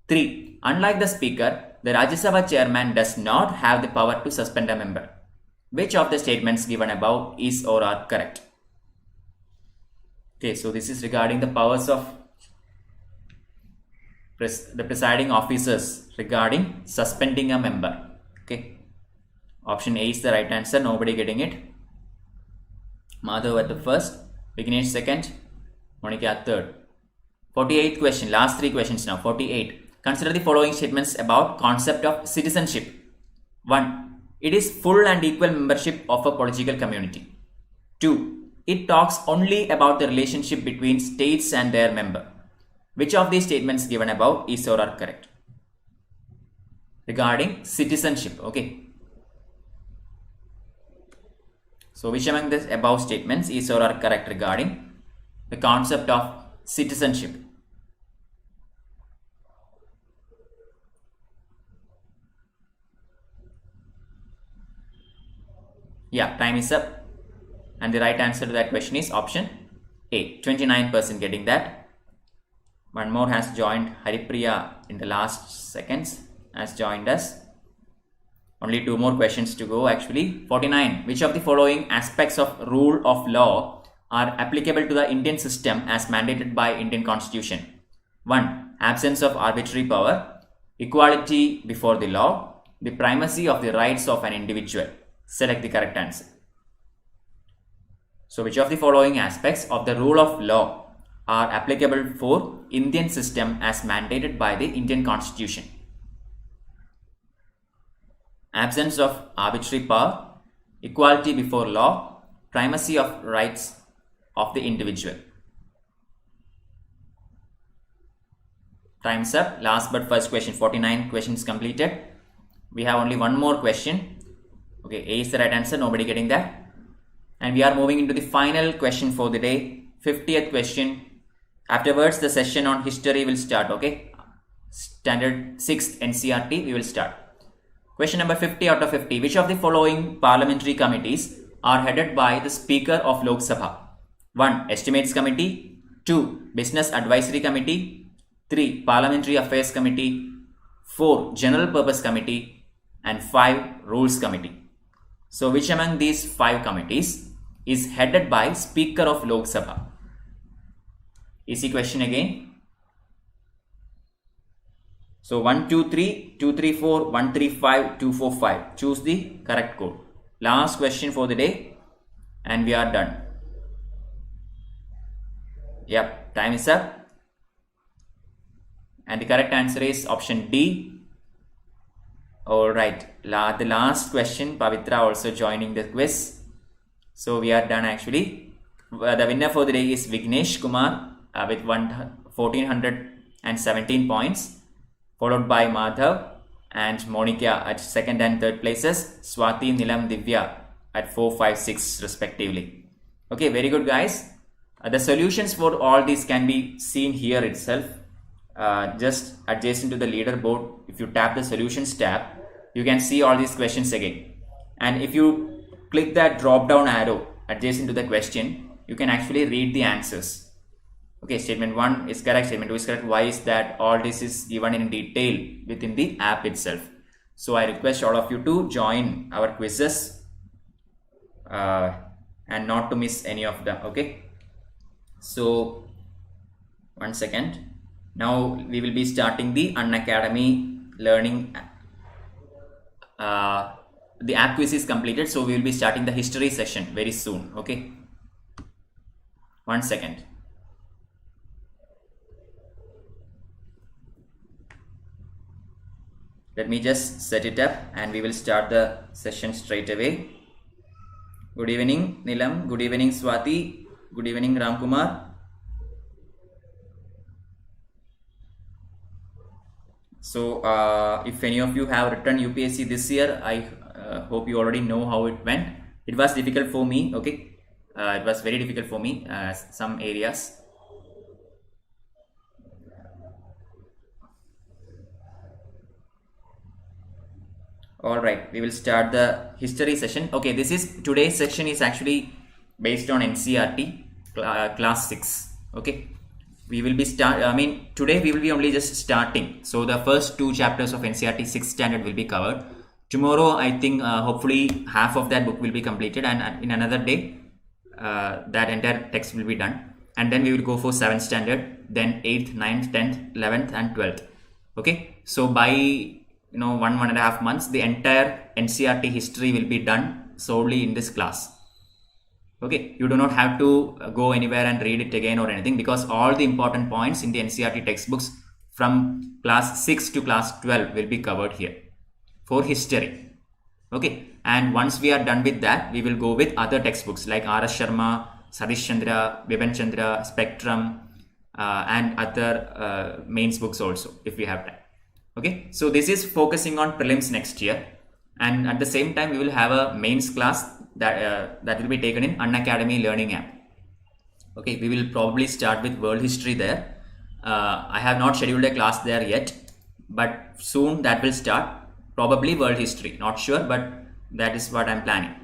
3. Unlike the Speaker, the Rajya Sabha Chairman does not have the power to suspend a member. Which of the statements given above is or are correct? Okay, so this is regarding the powers of the presiding officers regarding suspending a member. Okay, option A is the right answer. Nobody getting it. Madhav at the first, Vignesh second, Monica at third. 48th question, last 3 questions now. 48. Consider the following statements about concept of citizenship. 1. It is full and equal membership of a political community. 2. It talks only about the relationship between states and their member. Which of these statements given above is or are correct? Regarding citizenship, okay. So which among the above statements is or are correct regarding the concept of citizenship? Yeah, time is up. And the right answer to that question is option A. 29% getting that. One more has joined. Haripriya in the last seconds has joined us. Only 2 more questions to go actually. 49. Which of the following aspects of rule of law are applicable to the Indian system as mandated by Indian Constitution? 1. Absence of arbitrary power. Equality before the law. The primacy of the rights of an individual. Select the correct answer. So which of the following aspects of the rule of law are applicable for Indian system as mandated by the Indian Constitution? Absence of arbitrary power, equality before law, primacy of rights of the individual. Time's up. Last but first question. 49 questions completed. We have only one more question. Okay, A is the right answer. Nobody getting that. And we are moving into the final question for the day. 50th question. Afterwards, the session on history will start. Okay, standard 6th NCERT. We will start. Question number 50 out of 50. Which of the following parliamentary committees are headed by the Speaker of Lok Sabha? 1. Estimates Committee. 2. Business Advisory Committee. 3. Parliamentary Affairs Committee. 4. General Purpose Committee. And 5. Rules Committee. So which among these 5 committees is headed by Speaker of Lok Sabha? Easy question again. So 1, 2, 3, 2, 3, 4, 1, 3, 5, 2, 4, 5. Choose the correct code. Last question for the day and we are done. Yep, time is up. And the correct answer is option D. Alright, the last question, Pavitra also joining the quiz. So we are done actually. The winner for the day is Vignesh Kumar with 1417 points. Followed by Madhav and Monica at second and third places. Swati, Nilam, Divya at 4, 5, 6 respectively. Okay, very good guys. The solutions for all these can be seen here itself. Just adjacent to the leaderboard, if you tap the solutions tab, you can see all these questions again. And if you click that drop down arrow adjacent to the question, you can actually read the answers. Okay, statement 1 is correct, statement 2 is correct. Why is that? All this is given in detail within the app itself. So I request all of you to join our quizzes and not to miss any of them. Okay, so 1 second. Now we will be starting the Unacademy learning. The app quiz is completed, so we will be starting the history session very soon. Okay, 1 second. Let me just set it up and we will start the session straight away. Good evening Nilam, good evening Swati, good evening Ramkumar. So if any of you have written UPSC this year, I hope you already know how it went. It was difficult for me, okay. It was very difficult for me, some areas. Alright, we will start the history session. Okay, today's section is actually based on NCERT Class 6. Okay, we will be today we will be only just starting. So the first 2 chapters of NCERT 6th standard will be covered. Tomorrow, I think hopefully half of that book will be completed, and in another day that entire text will be done. And then we will go for 7th standard, then 8th, 9th, 10th, 11th and 12th. Okay, so by 1.5 months, the entire NCERT history will be done solely in this class. Okay, you do not have to go anywhere and read it again or anything, because all the important points in the NCERT textbooks from class 6 to class 12 will be covered here for history. Okay, and once we are done with that, we will go with other textbooks like R.S. Sharma, Satish Chandra, Biban Chandra, Spectrum and other mains books also, if we have time. Okay, so this is focusing on prelims next year, and at the same time we will have a mains class that will be taken in Unacademy learning app. Okay, we will probably start with world history there. I have not scheduled a class there yet, but soon that will start. Probably world history, not sure, but that is what I'm planning.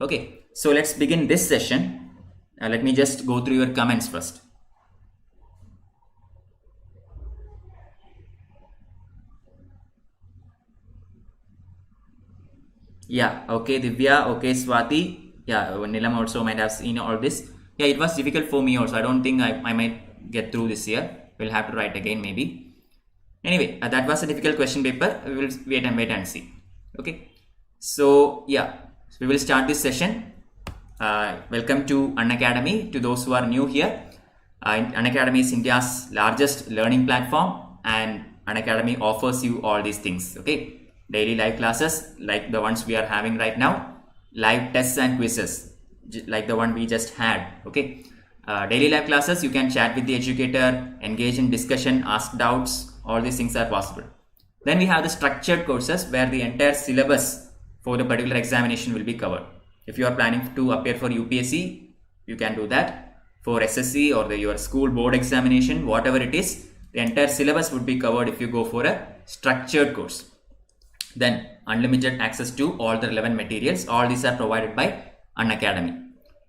Okay, so let's begin this session. Let me just go through your comments first. Yeah, okay Divya, okay Swati. Yeah, Nilam also might have seen all this. Yeah, it was difficult for me also. I don't think I might get through this year. We'll have to write again maybe. Anyway, that was a difficult question paper. We will wait and see. Okay, so yeah, we will start this session. Welcome to Unacademy. To those who are new here, Unacademy is India's largest learning platform, and Unacademy offers you all these things. Okay, daily live classes like the ones we are having right now, live tests and quizzes like the one we just had. Okay, Daily live classes, you can chat with the educator, engage in discussion, ask doubts, all these things are possible. Then we have the structured courses where the entire syllabus for the particular examination will be covered. If you are planning to appear for UPSC, you can do that. For SSC or your school board examination, whatever it is, the entire syllabus would be covered if you go for a structured course. Then unlimited access to all the relevant materials. All these are provided by Unacademy.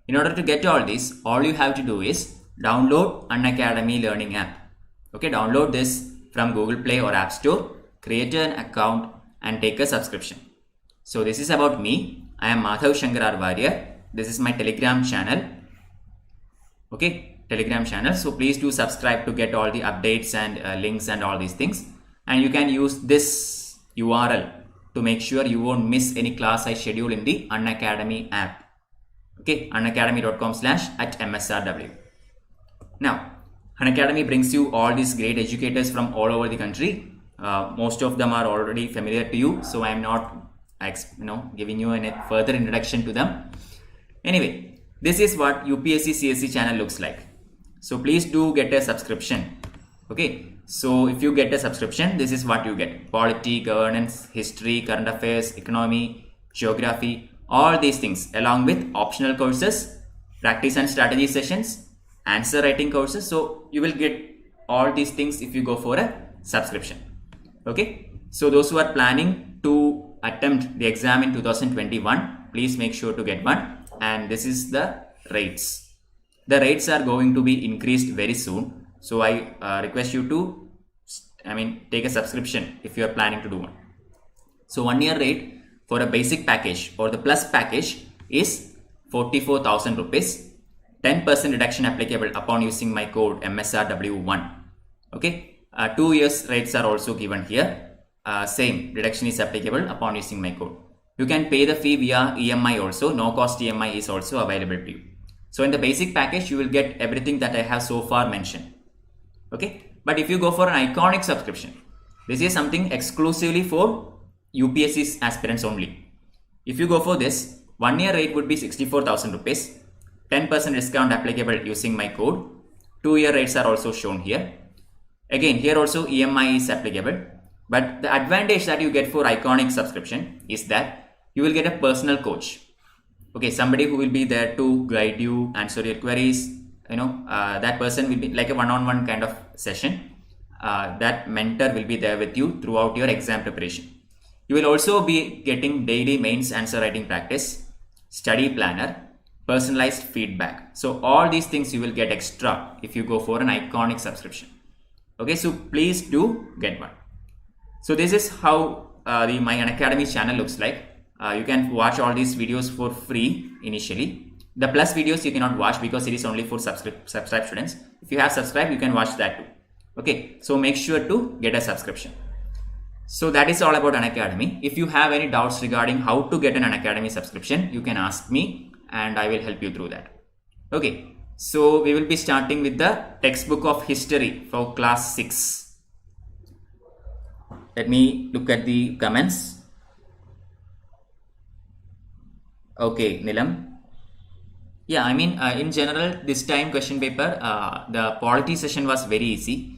In order to get all these, all you have to do is download Unacademy Learning app. Okay, download this from Google Play or App Store, create an account and take a subscription. So this is about me. I am Madhav Sankar R Warrior. This is my Telegram channel. Okay, Telegram channel. So please do subscribe to get all the updates and links and all these things. And you can use this URL to make sure you won't miss any class I schedule in the Unacademy app. Okay, unacademy.com/@msrw. Now, Unacademy brings you all these great educators from all over the country. Most of them are already familiar to you, so I am not giving you any further introduction to them. Anyway, this is what UPSC CSE channel looks like. So please do get a subscription. Okay, so if you get a subscription, this is what you get: polity, governance, history, current affairs, economy, geography, all these things, along with optional courses, practice and strategy sessions, answer writing courses. So you will get all these things if you go for a subscription. Okay, so those who are planning to attempt the exam in 2021, please make sure to get one. And this is the rates. The rates are going to be increased very soon. So I request you to take a subscription if you are planning to do one. So 1 year rate for a basic package or the plus package is 44,000 rupees. 10% reduction applicable upon using my code MSRW1. Okay, 2 years rates are also given here. Same reduction is applicable upon using my code. You can pay the fee via EMI also. No cost EMI is also available to you. So in the basic package, you will get everything that I have so far mentioned. Okay, but if you go for an iconic subscription, this is something exclusively for UPSC aspirants only. If you go for this, 1 year rate would be 64,000 rupees. 10% discount applicable using my code. 2 year rates are also shown here. Again, here also EMI is applicable. But the advantage that you get for iconic subscription is that you will get a personal coach. Okay, somebody who will be there to guide you, answer your queries. That person will be like a one-on-one kind of session. That mentor will be there with you throughout your exam preparation. You will also be getting daily mains answer writing practice, study planner, personalized feedback. So all these things you will get extra if you go for an iconic subscription. Okay, so please do get one. So this is how my Unacademy channel looks like. You can watch all these videos for free initially. The plus videos you cannot watch because it is only for subscribed students. If you have subscribed, you can watch that too. Okay, so make sure to get a subscription. So that is all about Unacademy. If you have any doubts regarding how to get an Unacademy subscription, you can ask me and I will help you through that. Okay, so we will be starting with the textbook of history for class 6. Let me look at the comments. Okay, Nilam. Yeah, in general, this time question paper, the polity session was very easy.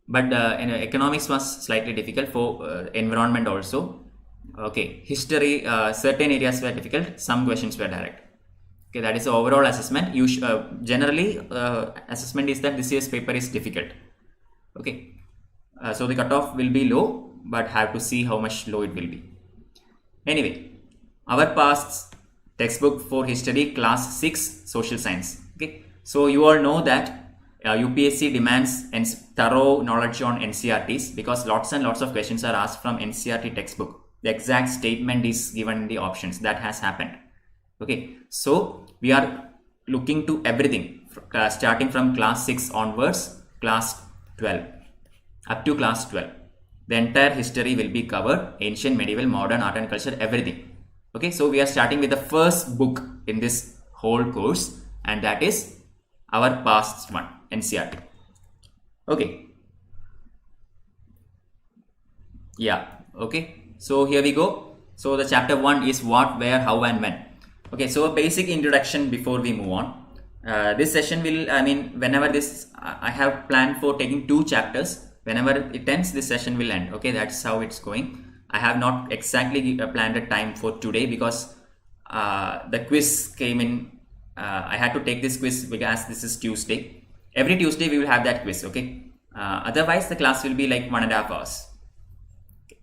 But economics was slightly difficult for environment also. Okay, history, certain areas were difficult, some questions were direct. Okay, that is the overall assessment. Generally, assessment is that this year's paper is difficult. Okay, so the cutoff will be low, but have to see how much low it will be. Anyway, our past textbook for history, class 6, social science. Okay, so you all know that UPSC demands thorough knowledge on NCERTs because lots and lots of questions are asked from NCERT textbook. The exact statement is given in the options. That has happened. Okay, so we are looking to everything starting from class 6 onwards, class 12, up to class 12. The entire history will be covered, ancient, medieval, modern, art and culture, everything. Okay, so we are starting with the first book in this whole course, and that is our past one, NCERT. Okay. Yeah, okay. So here we go. So the chapter 1 is what, where, how and when. Okay, so a basic introduction before we move on. This session will, I mean, whenever this, I have planned for taking 2 chapters. Whenever it ends, this session will end. Okay, that's how it's going. I have not exactly planned a time for today because the quiz came in. I had to take this quiz because this is Tuesday. Every Tuesday we will have that quiz. Okay. Otherwise, the class will be like 1.5 hours. Okay.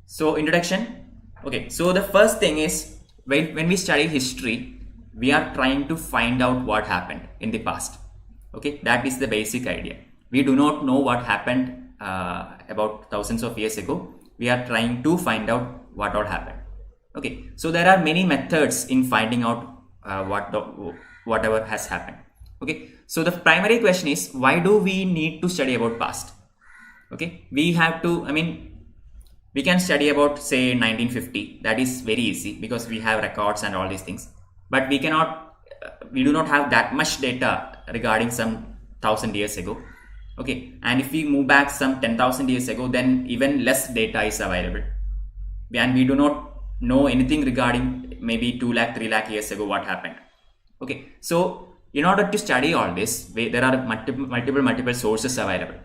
So introduction. Okay. So the first thing is when we study history, we are trying to find out what happened in the past. Okay, that is the basic idea. We do not know what happened about thousands of years ago. We are trying to find out what all happened. Okay, so there are many methods in finding out whatever has happened. Okay, so the primary question is, why do we need to study about past? Okay, we have to, I mean, we can study about say 1950. That is very easy because we have records and all these things. But we cannot, we do not have that much data regarding some 1,000 years ago. Okay, and if we move back some 10,000 years ago, then even less data is available. And we do not know anything regarding maybe 2 lakh, 3 lakh years ago what happened. Okay, so in order to study all this, there are multiple sources available.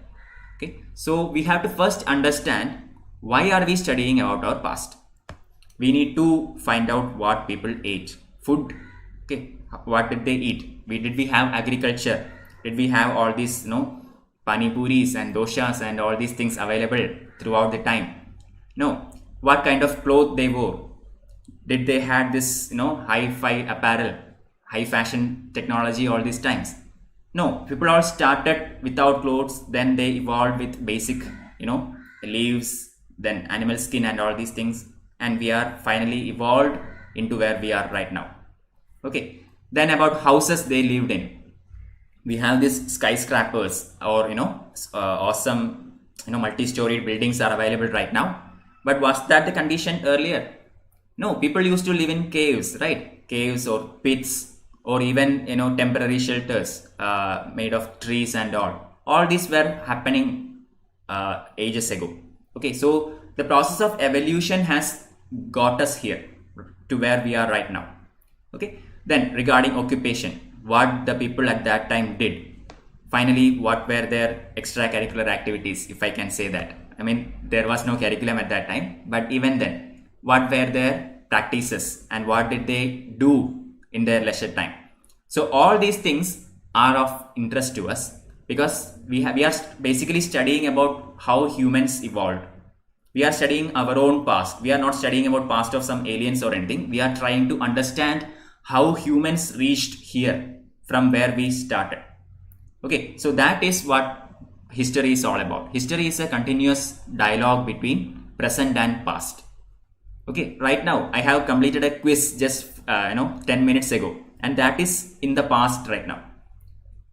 Okay, so we have to first understand why are we studying about our past. We need to find out what people ate. Food, okay, what did they eat? Did we have agriculture? Did we have all these, pani puris and doshas and all these things available throughout the time? No. What kind of clothes they wore? Did they had this, hi-fi apparel, high fashion technology all these times? No. People all started without clothes, then they evolved with basic, leaves, then animal skin and all these things, and we are finally evolved into where we are right now. Okay, then about houses they lived in, we have these skyscrapers or awesome multi-storied buildings are available right now. But was that the condition earlier? No, people used to live in caves, right? Caves or pits or even temporary shelters made of trees and all these were happening ages ago. Okay, so the process of evolution has got us here to where we are right now. Okay, then regarding occupation, what the people at that time did, finally what were their extracurricular activities, if I can say that. I mean, there was no curriculum at that time, but even then, what were their practices and what did they do in their leisure time? So all these things are of interest to us because we are basically studying about how humans evolved. We are studying our own past. We are not studying about past of some aliens or anything. We are trying to understand how humans reached here from where we started. Okay, so that is what history is all about. History is a continuous dialogue between present and past. Okay, right now I have completed a quiz just 10 minutes ago, and that is in the past right now.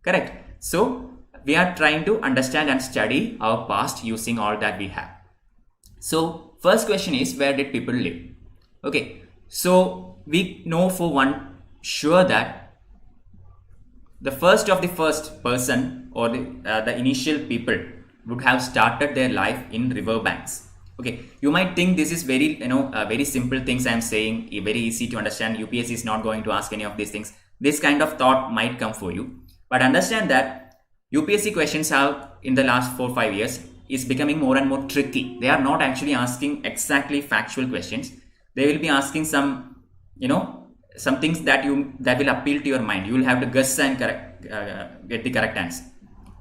Correct. So we are trying to understand and study our past using all that we have. So first question is, where did people live? Okay, so we know for one sure that the first person or the initial people would have started their life in riverbanks. Okay, you might think this is very very simple things I am saying, very easy to understand. UPSC is not going to ask any of these things. This kind of thought might come for you, but understand that UPSC questions have in the last 4-5 years is becoming more and more tricky. They are not actually asking exactly factual questions. They will be asking some some things that will appeal to your mind. You will have to guess and get the correct answer.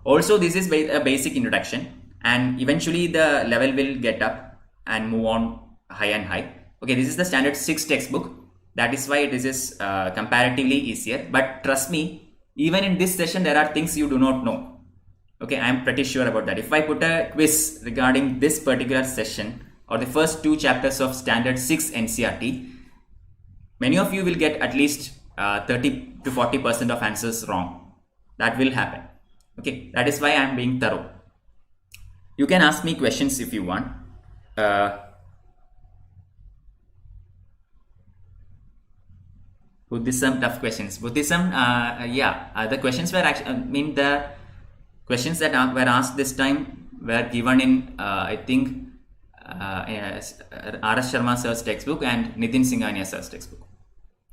Also, this is a basic introduction, and eventually the level will get up and move on high and high. Okay, this is the standard 6 textbook. That is why this is comparatively easier. But trust me, even in this session there are things you do not know. Okay, I am pretty sure about that. If I put a quiz regarding this particular session or the first 2 chapters of standard 6 NCERT, many of you will get at least 30 to 40% of answers wrong. That will happen. Okay, that is why I am being thorough. You can ask me questions if you want. Buddhism, tough questions. Buddhism, the questions were actually, the questions that were asked this time were given in, I think, R.S. Sharma sir's textbook and Nitin Singhania sir's textbook.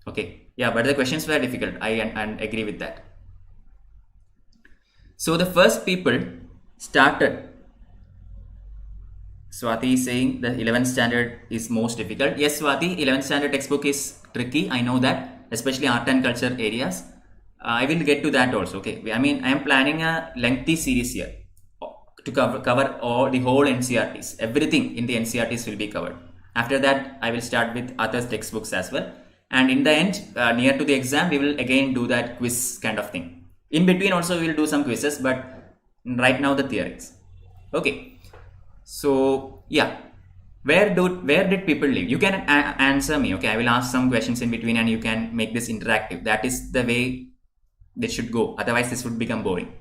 Okay, yeah, but the questions were difficult. I agree with that. So the first people started. Swati is saying the 11th standard is most difficult. Yes, Swati, 11th standard textbook is tricky. I know that, especially art and culture areas. I will get to that also. Okay, I mean, I am planning a lengthy series here to cover all the whole NCERTs. Everything in the NCERTs will be covered. After that, I will start with other textbooks as well. And in the end, near to the exam, we will again do that quiz kind of thing. In between also, we will do some quizzes, but right now the theories. Okay. So yeah, where did people live? You can answer me. Okay, I will ask some questions in between, and you can make this interactive. That is the way they should go. Otherwise, this would become boring.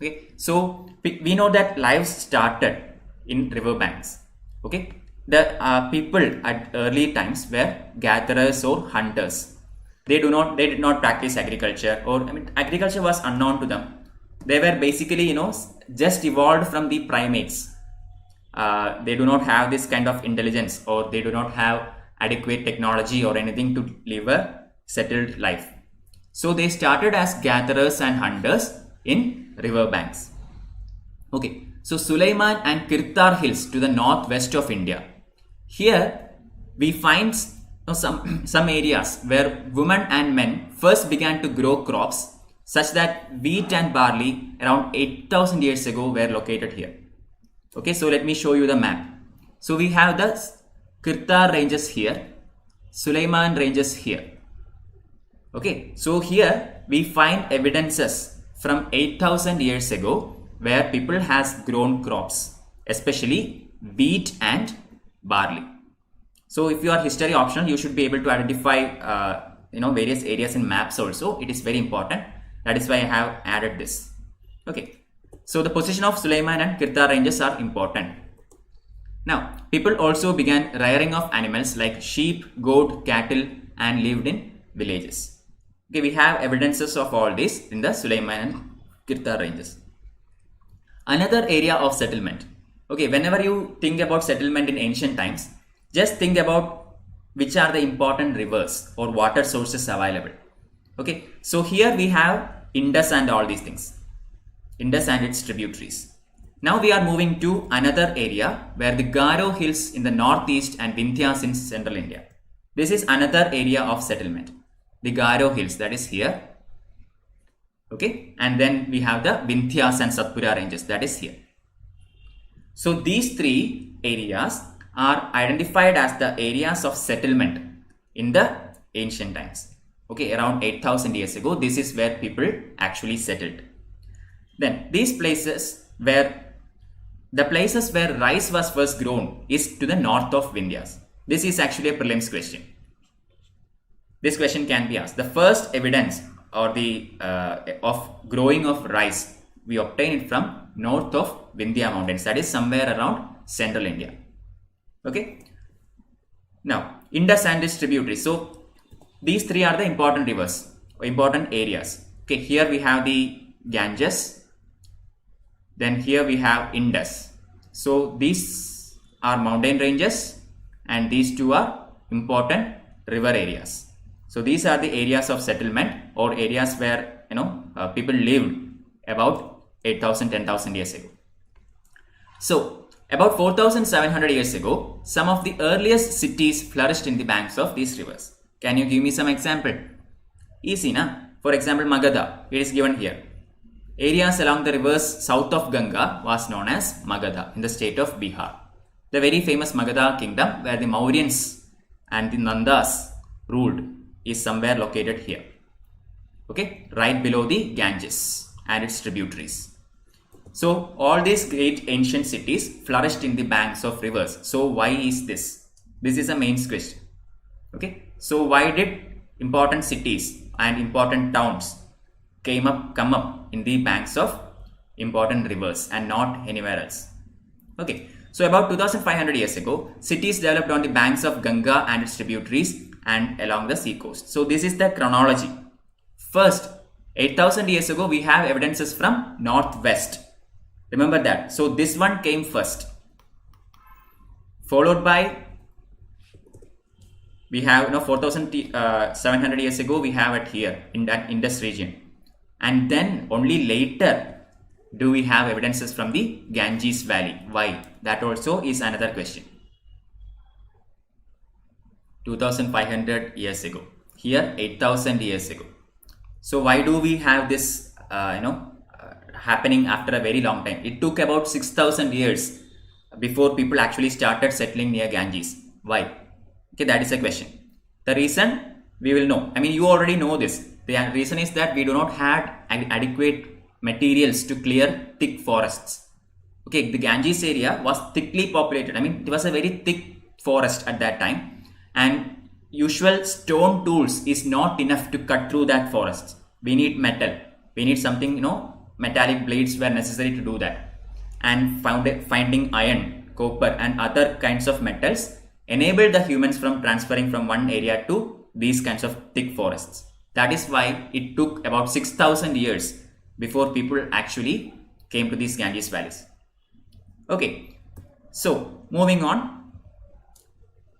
Okay, so we know that lives started in riverbanks. Okay, the people at early times were gatherers or hunters. They did not practice agriculture, or I mean, agriculture was unknown to them. They were basically, just evolved from the primates. They do not have this kind of intelligence, or they do not have adequate technology or anything to live a settled life. So they started as gatherers and hunters in riverbanks. Okay, so Sulaiman and Kirtar hills to the northwest of India. Here we find some areas where women and men first began to grow crops, such that wheat and barley around 8,000 years ago were located here. Okay, so let me show you the map. So we have the Kirtar ranges here, Sulaiman ranges here. Okay, so here we find evidences from 8,000 years ago where people has grown crops, especially wheat and barley. So if you are history optional, you should be able to identify various areas in maps also. It is very important. That is why I have added this. Okay. So the position of Sulaiman and Kirtar ranges are important. Now, people also began rearing of animals like sheep, goat, cattle, and lived in villages. Okay, we have evidences of all this in the Sulaiman and Kirtar ranges. Another area of settlement. Okay, whenever you think about settlement in ancient times, just think about which are the important rivers or water sources available. Okay, so here we have Indus and all these things. Indus and its tributaries. Now we are moving to another area where the Garo hills in the northeast and Vindhyas in central India. This is another area of settlement. The Garo hills, that is here. Okay, and then we have the Vindhyas and Satpura ranges, that is here. So these three areas are identified as the areas of settlement in the ancient times. Okay, around 8,000 years ago, this is where people actually settled. Then these places where rice was first grown is to the north of Vindhyas. This is actually a prelims question. This question can be asked. The first evidence or the of growing of rice we obtain it from north of Vindhya mountains. That is somewhere around central India. Okay. Now Indus and its tributaries. So these three are the important rivers, important areas. Okay. Here we have the Ganges. Then here we have Indus. So these are mountain ranges and these two are important river areas. So these are the areas of settlement or areas where people lived about 8,000, 10,000 years ago. So about 4,700 years ago, some of the earliest cities flourished in the banks of these rivers. Can you give me some example? Easy, na? For example, Magadha, it is given here. Areas along the rivers south of Ganga was known as Magadha in the state of Bihar. The very famous Magadha kingdom where the Mauryans and the Nandas ruled is somewhere located here. Okay, right below the Ganges and its tributaries. So all these great ancient cities flourished in the banks of rivers. So why is this? This is a main question. Okay, so why did important cities and important towns come up in the banks of important rivers and not anywhere else? Okay, so about 2,500 years ago, cities developed on the banks of Ganga and its tributaries and along the sea coast. So this is the chronology. First, 8,000 years ago, we have evidences from northwest. Remember that. So this one came first. Followed by, we have 4,700 years ago, we have it here in that Indus region. And then only later, do we have evidences from the Ganges Valley? Why? That also is another question. 2500 years ago. Here 8000 years ago. So why do we have this happening after a very long time? It took about 6000 years before people actually started settling near Ganges. Why? Okay, that is a question. The reason we will know. I mean, you already know this. The reason is that we do not have adequate materials to clear thick forests. Okay, the Ganges area was thickly populated. I mean, it was a very thick forest at that time, and usual stone tools is not enough to cut through that forest. We need metal. We need something, metallic blades were necessary to do that. And finding iron, copper and other kinds of metals enabled the humans from transferring from one area to these kinds of thick forests. That is why it took about 6000 years before people actually came to these Ganges valleys. Okay, so moving on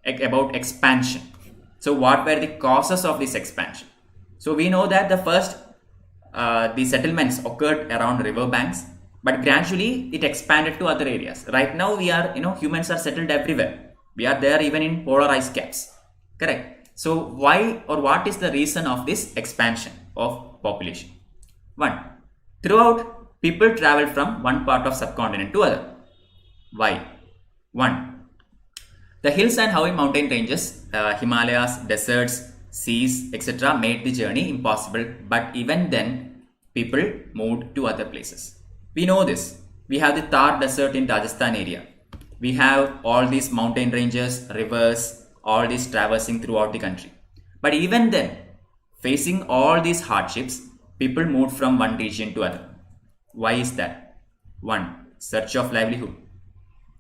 about expansion. So what were the causes of this expansion? So we know that the first the settlements occurred around river banks, but gradually it expanded to other areas. Right now we are, humans are settled everywhere. We are there even in polar ice caps. Correct. So why or what is the reason of this expansion of population? One, throughout people travel from one part of subcontinent to other. Why? One, the hills and high mountain ranges, Himalayas, deserts, seas, etc. made the journey impossible, but even then people moved to other places. We know this. We have the Thar desert in Rajasthan area. We have all these mountain ranges, rivers, all these traversing throughout the country. But even then, facing all these hardships, people moved from one region to other. Why is that? One, search of livelihood.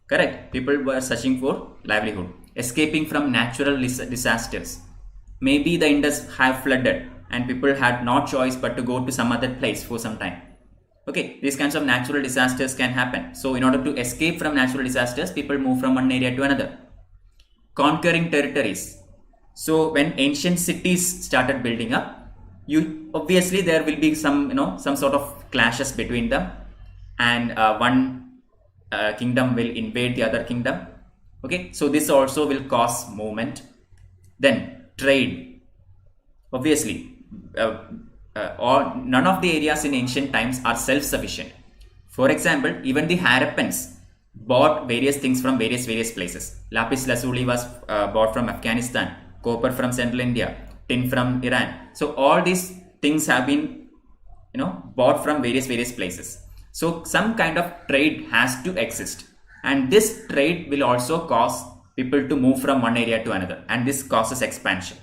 Correct. People were searching for livelihood, escaping from natural disasters. Maybe the Indus have flooded and people had no choice but to go to some other place for some time. Okay, these kinds of natural disasters can happen. So in order to escape from natural disasters, people move from one area to another. Conquering territories. So when ancient cities started building up, obviously there will be some sort of clashes between them, and one kingdom will invade the other kingdom. Okay, so this also will cause movement. Then trade. Obviously, none of the areas in ancient times are self-sufficient. For example, even the Harappans bought various things from various places. Lapis lazuli was bought from Afghanistan, copper from Central India, tin from Iran. So all these things have been bought from various places. So some kind of trade has to exist, and this trade will also cause people to move from one area to another, and this causes expansion.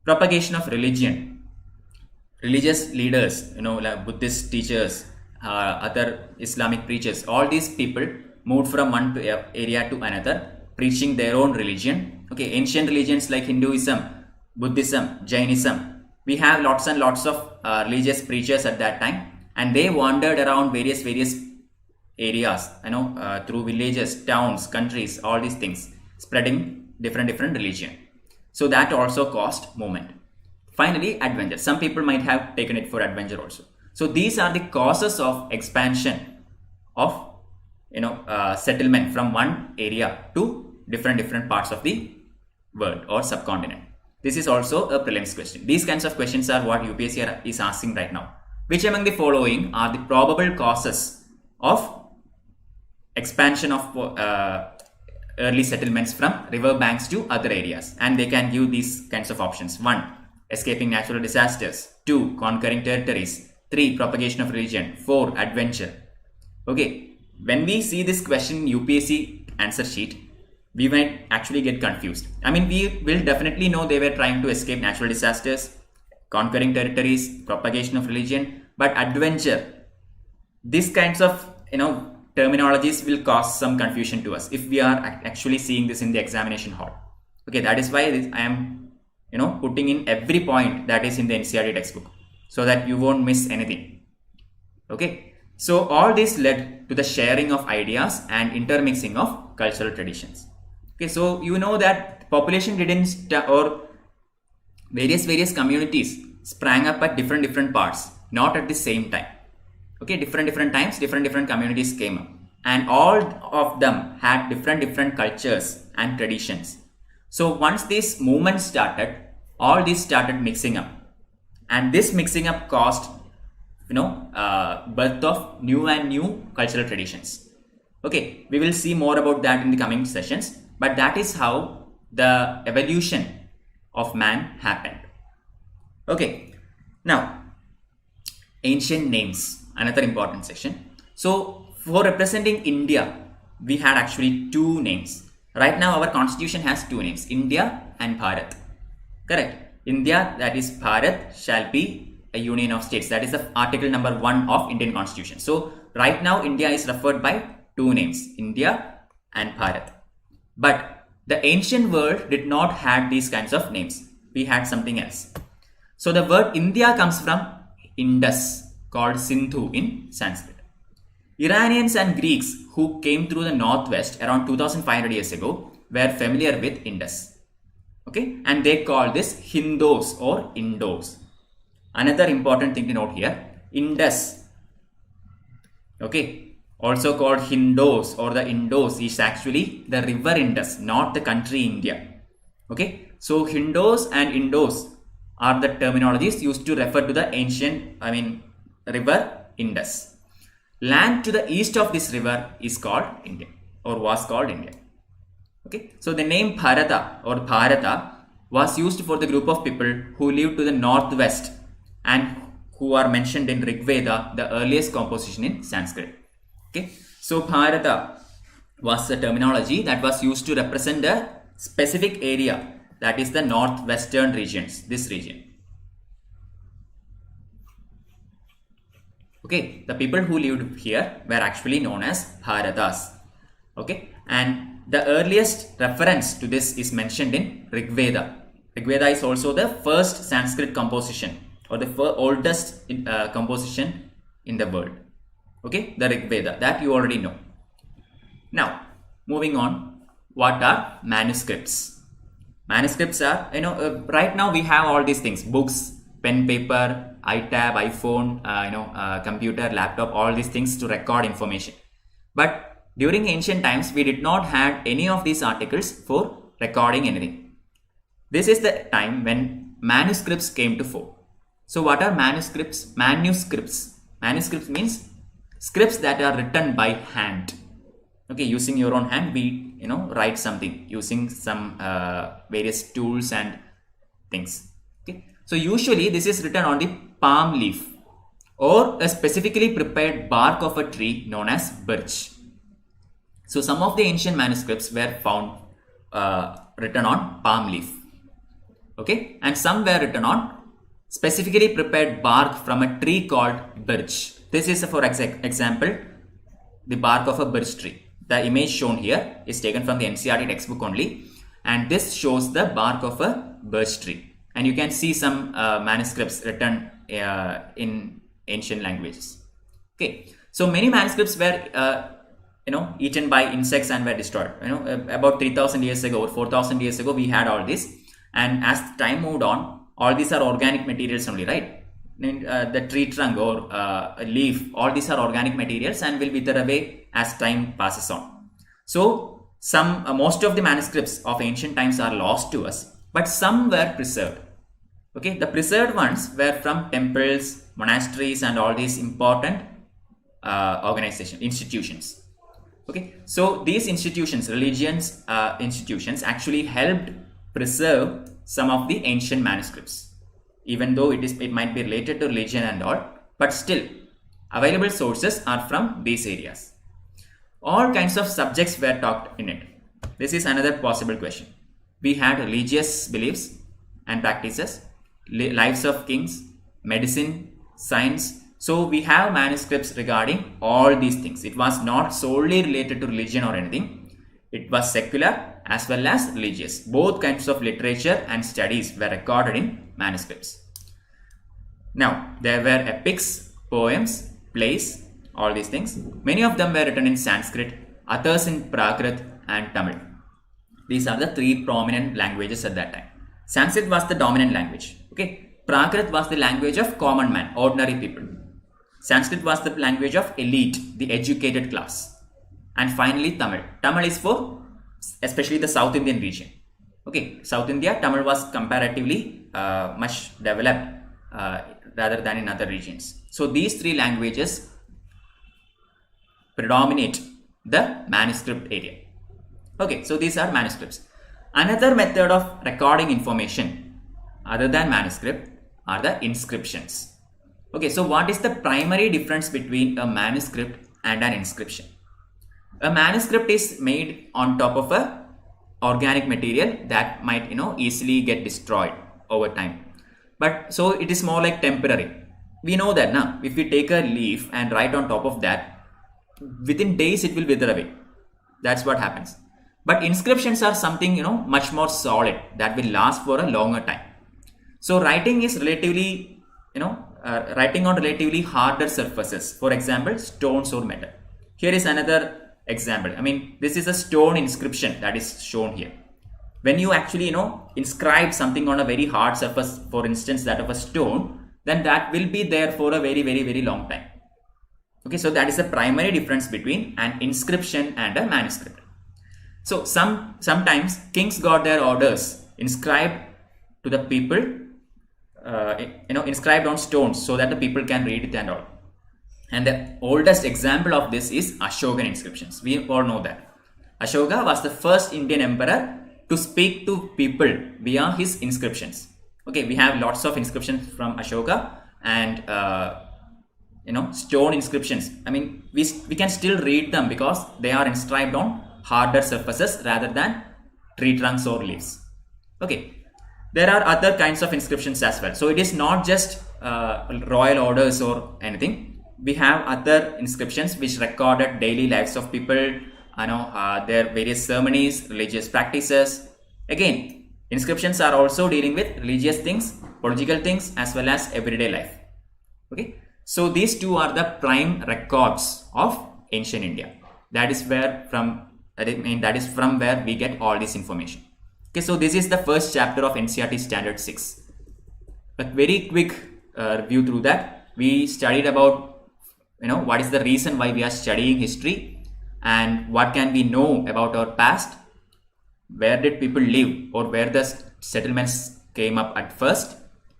Propagation of religion. Religious leaders, like Buddhist teachers, other Islamic preachers, all these people moved from one area to another, preaching their own religion. Okay, ancient religions like Hinduism, Buddhism, Jainism. We have lots and lots of religious preachers at that time, and they wandered around various areas, through villages, towns, countries, all these things, spreading different religion. So that also caused movement. Finally, adventure. Some people might have taken it for adventure also. So these are the causes of expansion of settlement from one area to different parts of the world or subcontinent. This is also a prelims question. These kinds of questions are what UPSC is asking right now. Which among the following are the probable causes of expansion of early settlements from river banks to other areas? And they can give these kinds of options. 1. Escaping natural disasters. 2. Conquering territories. 3. Propagation of religion. 4. Adventure. Okay, when we see this question in UPSC answer sheet, we might actually get confused. I mean, we will definitely know they were trying to escape natural disasters, conquering territories, propagation of religion, but adventure, these kinds of terminologies will cause some confusion to us if we are actually seeing this in the examination hall. Okay, that is why I am putting in every point that is in the NCERT textbook so that you won't miss anything. Okay, so all this led to the sharing of ideas and intermixing of cultural traditions. Okay, so that population didn't or various communities sprang up at different parts, not at the same time. Okay, different times, different communities came up, and all of them had different cultures and traditions. So once this movement started, all these started mixing up, and this mixing up caused birth of new cultural traditions. Okay, we will see more about that in the coming sessions, but that is how the evolution of man happened. Okay, now ancient names, another important section. So for representing India, we had actually two names. Right now our constitution has two names, India and Bharat. Correct. India, that is Bharat, shall be a union of states. That is the article number 1 of Indian constitution. So right now India is referred by two names, India and Bharat. But the ancient world did not have these kinds of names. We had something else. So the word India comes from Indus, called Sindhu in Sanskrit. Iranians and Greeks who came through the northwest around 2500 years ago were familiar with Indus. Okay, and they call this Hindos or Indos. Another important thing to note here, Indus, okay, also called Hindos or the Indos, is actually the river Indus, not the country India. Okay, so Hindos and Indos are the terminologies used to refer to the ancient, river Indus. Land to the east of this river is called India, or was called India. Okay, so the name Bharata or Bharata was used for the group of people who lived to the northwest and who are mentioned in Rig Veda, the earliest composition in Sanskrit. Okay, so Bharata was the terminology that was used to represent a specific area, that is the northwestern regions, this region. Okay, the people who lived here were actually known as Bharatas. Okay, and the earliest reference to this is mentioned in Rig Veda. Rig Veda is also the first Sanskrit composition, or the oldest composition in the world. Okay, the Rig Veda, that you already know. Now, moving on, what are manuscripts? Manuscripts are, right now we have all these things, books, pen, paper, iTab, iPhone, computer, laptop, all these things to record information. But during ancient times, we did not have any of these articles for recording anything. This is the time when manuscripts came to fore. So what are manuscripts? Manuscripts means scripts that are written by hand. Okay, using your own hand, we write something using some various tools and things. Okay, so usually this is written on the palm leaf or a specifically prepared bark of a tree known as birch. So some of the ancient manuscripts were found written on palm leaf. Okay, and some were written on specifically prepared bark from a tree called birch. This is, for example, the bark of a birch tree. The image shown here is taken from the NCERT textbook only, and this shows the bark of a birch tree. And you can see some manuscripts written in ancient languages. Okay, so many manuscripts were eaten by insects and were destroyed. About 3000 years ago or 4000 years ago, we had all this, and as time moved on, all these are organic materials only, right? The tree trunk or a leaf, all these are organic materials and will wither away as time passes on. So most of the manuscripts of ancient times are lost to us, but some were preserved. Okay, the preserved ones were from temples, monasteries, and all these important institutions. Okay, so these institutions, institutions actually helped preserve some of the ancient manuscripts. Even though it might be related to religion and all, but still available sources are from these areas. All kinds of subjects were taught in it. This is another possible question. We had religious beliefs and practices, lives of kings, medicine, science. So we have manuscripts regarding all these things. It was not solely related to religion or anything. It was secular as well as religious. Both kinds of literature and studies were recorded in manuscripts. Now, there were epics, poems, plays, all these things. Many of them were written in Sanskrit, others in Prakrit and Tamil. These are the three prominent languages at that time. Sanskrit was the dominant language. Okay, Prakrit was the language of common man, ordinary people. Sanskrit was the language of elite, the educated class. And finally, Tamil. Tamil is for especially the South Indian region. Okay, South India, Tamil was comparatively much developed rather than in other regions. So these three languages predominate the manuscript area. Okay, so these are manuscripts. Another method of recording information other than manuscript are the inscriptions. Okay, so what is the primary difference between a manuscript and an inscription? A manuscript is made on top of a organic material that might easily get destroyed over time. But so it is more like temporary. We know that now if we take a leaf and write on top of that, within days it will wither away. That's what happens. But inscriptions are something much more solid that will last for a longer time. So writing is relatively writing on relatively harder surfaces, for example stones or metal. Here is another example. This is a stone inscription that is shown here. When you actually inscribe something on a very hard surface, for instance that of a stone, then that will be there for a very, very, very long time. Okay, so that is the primary difference between an inscription and a manuscript. So sometimes kings got their orders inscribed to the people, inscribed on stones so that the people can read it and all. And the oldest example of this is Ashokan inscriptions. We all know that Ashoka was the first Indian emperor to speak to people via his inscriptions. Okay, we have lots of inscriptions from Ashoka and stone inscriptions. We can still read them because they are inscribed on harder surfaces rather than tree trunks or leaves. Okay, there are other kinds of inscriptions as well. So it is not just royal orders or anything. We have other inscriptions which recorded daily lives of people, their various ceremonies, religious practices. Again, inscriptions are also dealing with religious things, political things, as well as everyday life. Okay, so these two are the prime records of ancient India. That is from where we get all this information. Okay, so this is the first chapter of NCERT Standard 6. A very quick review through that. We studied about what is the reason why we are studying history and what can we know about our past, where did people live or where the settlements came up at first.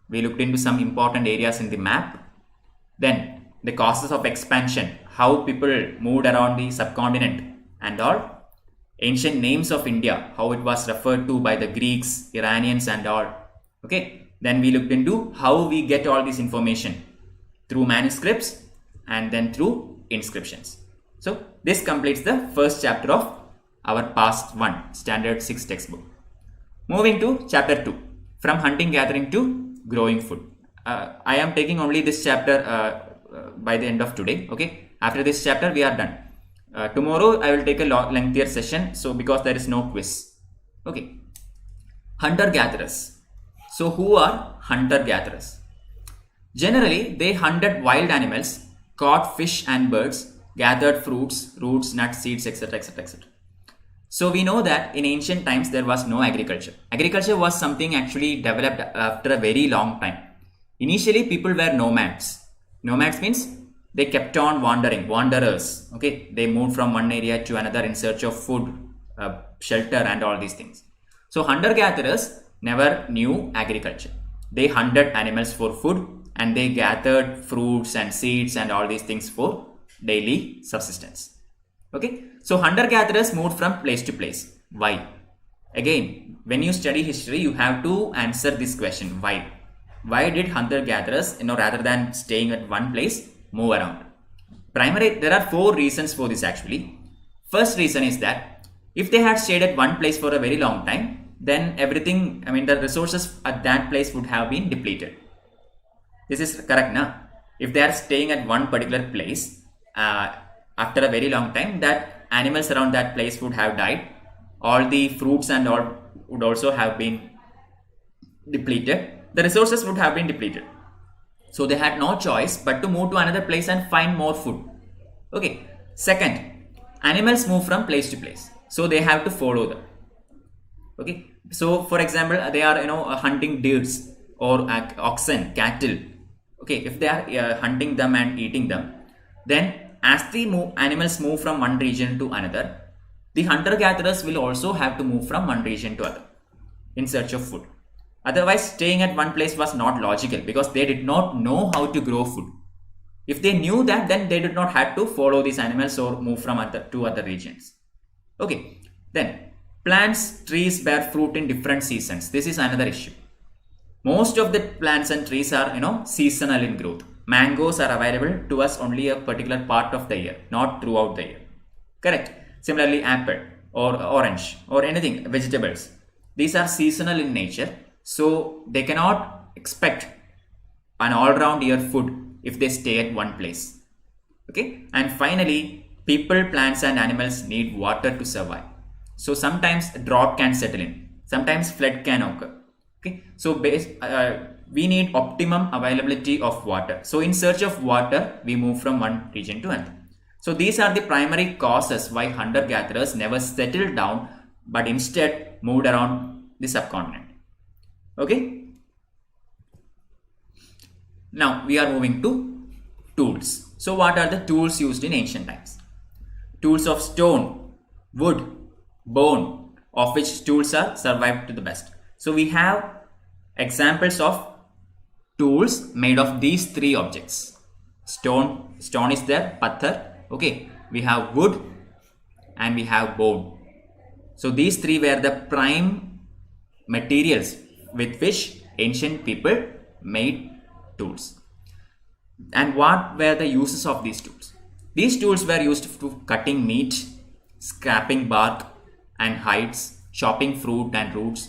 We looked into some important areas in the map. Then the causes of expansion, how people moved around the subcontinent and all. Ancient names of India, how it was referred to by the Greeks, Iranians and all. Okay, then we looked into how we get all this information through manuscripts and then through inscriptions. So this completes the first chapter of our past 1 standard 6 textbook. Moving to chapter 2, from hunting gathering to growing food. I am taking only this chapter by the end of today. Okay, after this chapter we are done. Tomorrow I will take a lengthier session, so because there is no quiz. Okay, hunter gatherers. So who are hunter gatherers? Generally they hunted wild animals, caught fish and birds, gathered fruits, roots, nuts, seeds, etc., etc., etc. So we know that in ancient times there was no agriculture. Agriculture was something actually developed after a very long time. Initially people were nomads. Nomads means they kept on wandering, wanderers. Okay, they moved from one area to another in search of food, shelter and all these things. So hunter-gatherers never knew agriculture. They hunted animals for food and they gathered fruits and seeds and all these things for daily subsistence. Okay, so hunter-gatherers moved from place to place. Why? Again, when you study history, you have to answer this question. Why? Why did hunter-gatherers, rather than staying at one place, move around? There are 4 reasons for this actually. First reason is that if they had stayed at one place for a very long time, then everything, the resources at that place would have been depleted. This is correct, na? If they are staying at one particular place, after a very long time, that animals around that place would have died. All the fruits and all would also have been depleted. The resources would have been depleted. So they had no choice but to move to another place and find more food. Okay. Second, animals move from place to place. So they have to follow them. Okay. So for example, they are, hunting deers or oxen, cattle. Okay, if they are hunting them and eating them, then as the animals move from one region to another, the hunter-gatherers will also have to move from one region to other in search of food. Otherwise, staying at one place was not logical because they did not know how to grow food. If they knew that, then they did not have to follow these animals or move from to other regions. Okay, then plants, trees bear fruit in different seasons. This is another issue. Most of the plants and trees are seasonal in growth. Mangoes are available to us only a particular part of the year, not throughout the year. Correct. Similarly, apple or orange or anything, vegetables. These are seasonal in nature, so they cannot expect an all-round year food if they stay at one place. Okay. And finally, people, plants and animals need water to survive. So sometimes drought can settle in. Sometimes flood can occur. Okay, so we need optimum availability of water. So in search of water, we move from one region to another. So these are the primary causes why hunter-gatherers never settled down, but instead moved around the subcontinent. Okay. Now we are moving to tools. So what are the tools used in ancient times? Tools of stone, wood, bone, of which tools are survived to the best. So we have examples of tools made of these three objects. Stone is there, pathar. Okay, we have wood and we have bone. So these three were the prime materials with which ancient people made tools. And what were the uses of these tools? These tools were used for cutting meat, scraping bark and hides, chopping fruit and roots.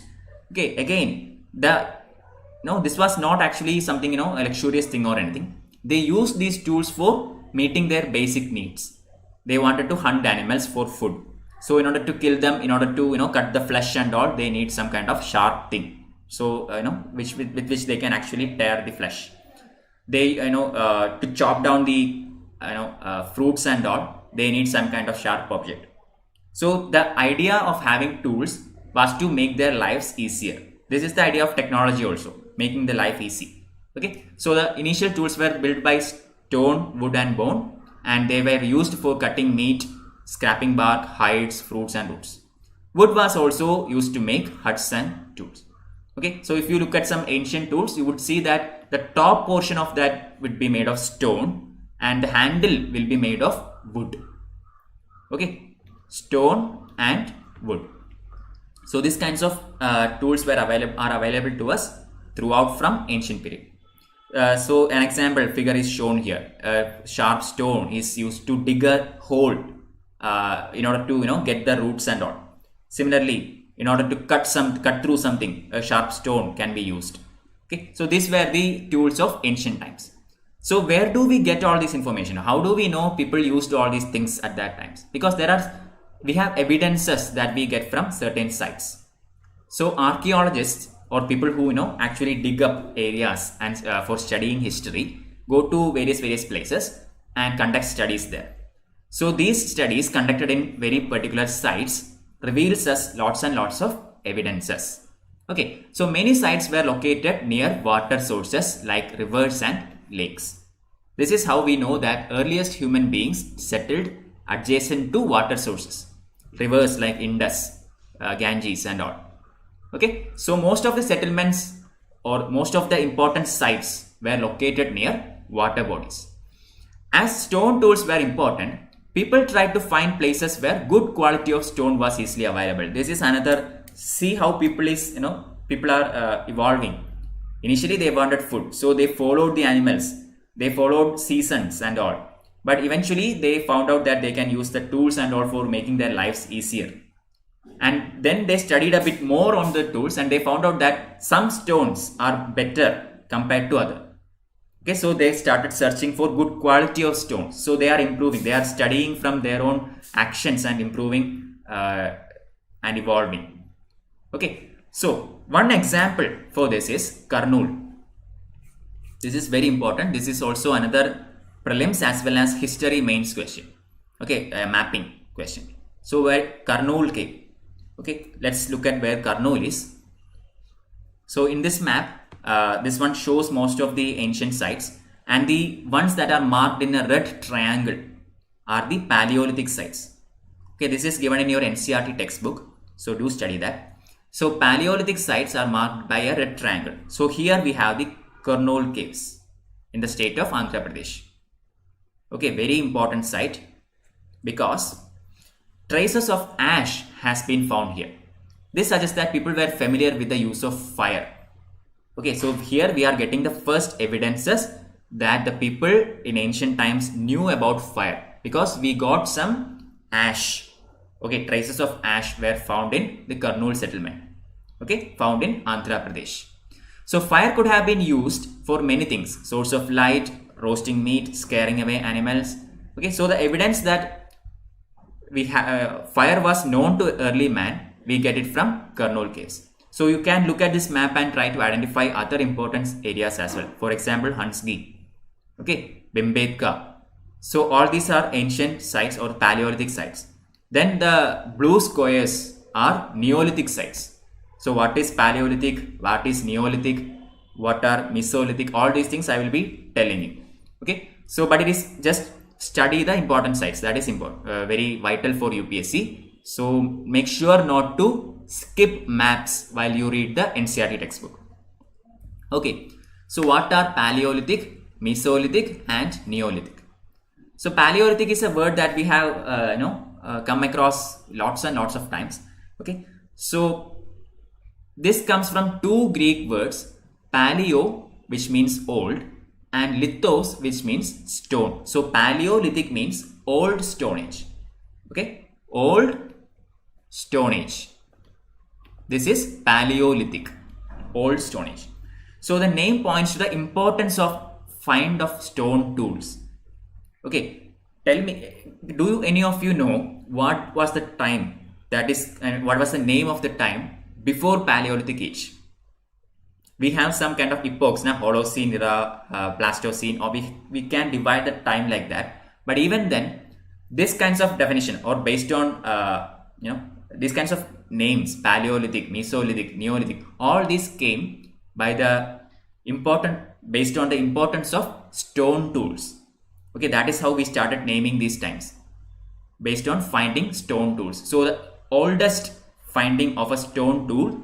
Okay, again, this was not actually something, a luxurious thing or anything. They used these tools for meeting their basic needs. They wanted to hunt animals for food. So in order to kill them, in order to, cut the flesh and all, they need some kind of sharp thing. So, with which they can actually tear the flesh. They, to chop down the, fruits and all, they need some kind of sharp object. So the idea of having tools was to make their lives easier. This is the idea of technology also, making the life easy. Okay, so the initial tools were built by stone, wood and bone, and they were used for cutting meat, scraping bark, hides, fruits and roots. Wood was also used to make huts and tools. Okay, so if you look at some ancient tools, you would see that the top portion of that would be made of stone and the handle will be made of wood. Okay, stone and wood. So these kinds of tools are available to us throughout from ancient period. So an example figure is shown here. A sharp stone is used to dig a hole in order to get the roots and all. Similarly, in order to cut through something, a sharp stone can be used. Okay, so these were the tools of ancient times. So where do we get all this information? How do we know people used all these things at that times? Because we have evidences that we get from certain sites. So archaeologists or people who actually dig up areas and for studying history go to various places and conduct studies there. So these studies conducted in very particular sites reveals us lots and lots of evidences. Okay, so many sites were located near water sources like rivers and lakes. This is how we know that earliest human beings settled adjacent to water sources. Rivers like Indus, Ganges and all. Okay, so most of the settlements or most of the important sites were located near water bodies. As stone tools were important, people tried to find places where good quality of stone was easily available. This is another, see how people are evolving. Initially they wanted food, so they followed the animals, they followed seasons and all. But eventually they found out that they can use the tools and all for making their lives easier. And then they studied a bit more on the tools and they found out that some stones are better compared to others. Okay, so they started searching for good quality of stones. So they are improving. They are studying from their own actions and improving and evolving. Okay, so one example for this is Kurnool. This is very important. This is also another prelims as well as history mains question. Okay, mapping question. So where Kurnool came. Okay, let's look at where Kurnool is. So in this map, this one shows most of the ancient sites. and the ones that are marked in a red triangle are the Paleolithic sites. Okay, this is given in your NCERT textbook, so do study that. So Paleolithic sites are marked by a red triangle. So here we have the Kurnool caves in the state of Andhra Pradesh. Okay, very important site because traces of ash has been found here. This suggests that people were familiar with the use of fire. Okay, so here we are getting the first evidences that the people in ancient times knew about fire because we got some ash. Okay, traces of ash were found in the Kurnool settlement. Okay, found in Andhra Pradesh. So fire could have been used for many things: source of light, roasting meat, scaring away animals. Okay, so the evidence that fire was known to early man, we get it from Kurnool caves. So you can look at this map and try to identify other important areas as well. For example, Hansgi, okay, Bhimbetka. So all these are ancient sites or Paleolithic sites. Then the blue squares are Neolithic sites. So what is Paleolithic, what is Neolithic, what are Mesolithic, all these things I will be telling you. Okay, so but it is just study the important sites, that is important, very vital for UPSC. So make sure not to skip maps while you read the NCERT textbook. Okay, so what are Paleolithic, Mesolithic and Neolithic? So Paleolithic is a word that we have come across lots and lots of times. Okay, so this comes from two Greek words, paleo, which means old, and lithos, which means stone. So Paleolithic means old Stone Age. Okay, old Stone Age. This is Paleolithic, old Stone Age. So the name points to the importance of find of stone tools. Okay, tell me, do any of you know what was the time, that is, and what was the name of the time before Paleolithic Age? We have some kind of epochs, now Holocene era, Pleistocene, or we can divide the time like that. But even then, this kinds of definition or based on these kinds of names, Paleolithic, Mesolithic, Neolithic, all these came by based on the importance of stone tools. Okay, that is how we started naming these times, based on finding stone tools. So the oldest finding of a stone tool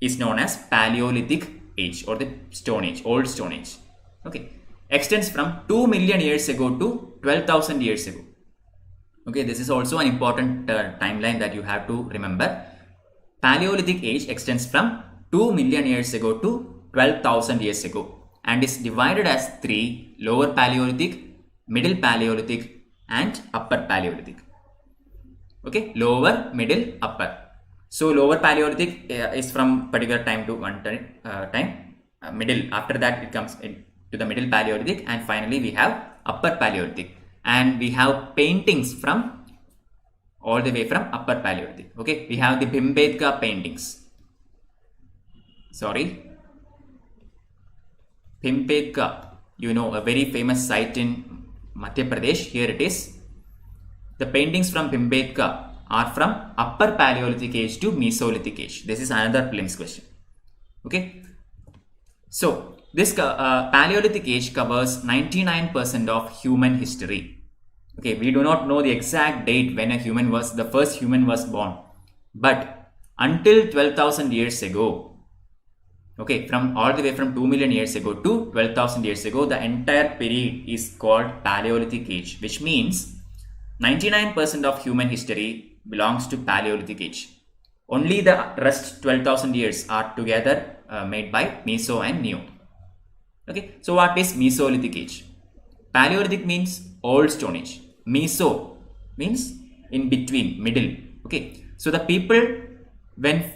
is known as Paleolithic Age or the Stone Age, Old Stone Age. Okay, extends from 2 million years ago to 12,000 years ago. Okay, this is also an important timeline that you have to remember. Paleolithic Age extends from 2 million years ago to 12,000 years ago and is divided as three: Lower Paleolithic, Middle Paleolithic and Upper Paleolithic. Okay, lower, middle, upper. So lower Paleolithic is from particular time to one time. Middle, after that it comes to the Middle Paleolithic, and finally we have Upper Paleolithic, and we have paintings from all the way from Upper Paleolithic. Okay, we have the Bhimbetka paintings. Bhimbetka, you know, a very famous site in Madhya Pradesh. Here it is. The paintings from Bhimbetka are from Upper Paleolithic Age to Mesolithic Age. This is another prelims question. Okay, so this Paleolithic Age covers 99% of human history. Okay, we do not know the exact date when the first human was born, but until 12,000 years ago, okay, from all the way from 2 million years ago to 12,000 years ago, the entire period is called Paleolithic Age, which means 99% of human history belongs to Paleolithic Age. Only the rest 12,000 years are together made by Meso and Neo. Okay, so what is Mesolithic Age? Paleolithic means Old Stone Age. Meso means in between, middle. Okay, so the people when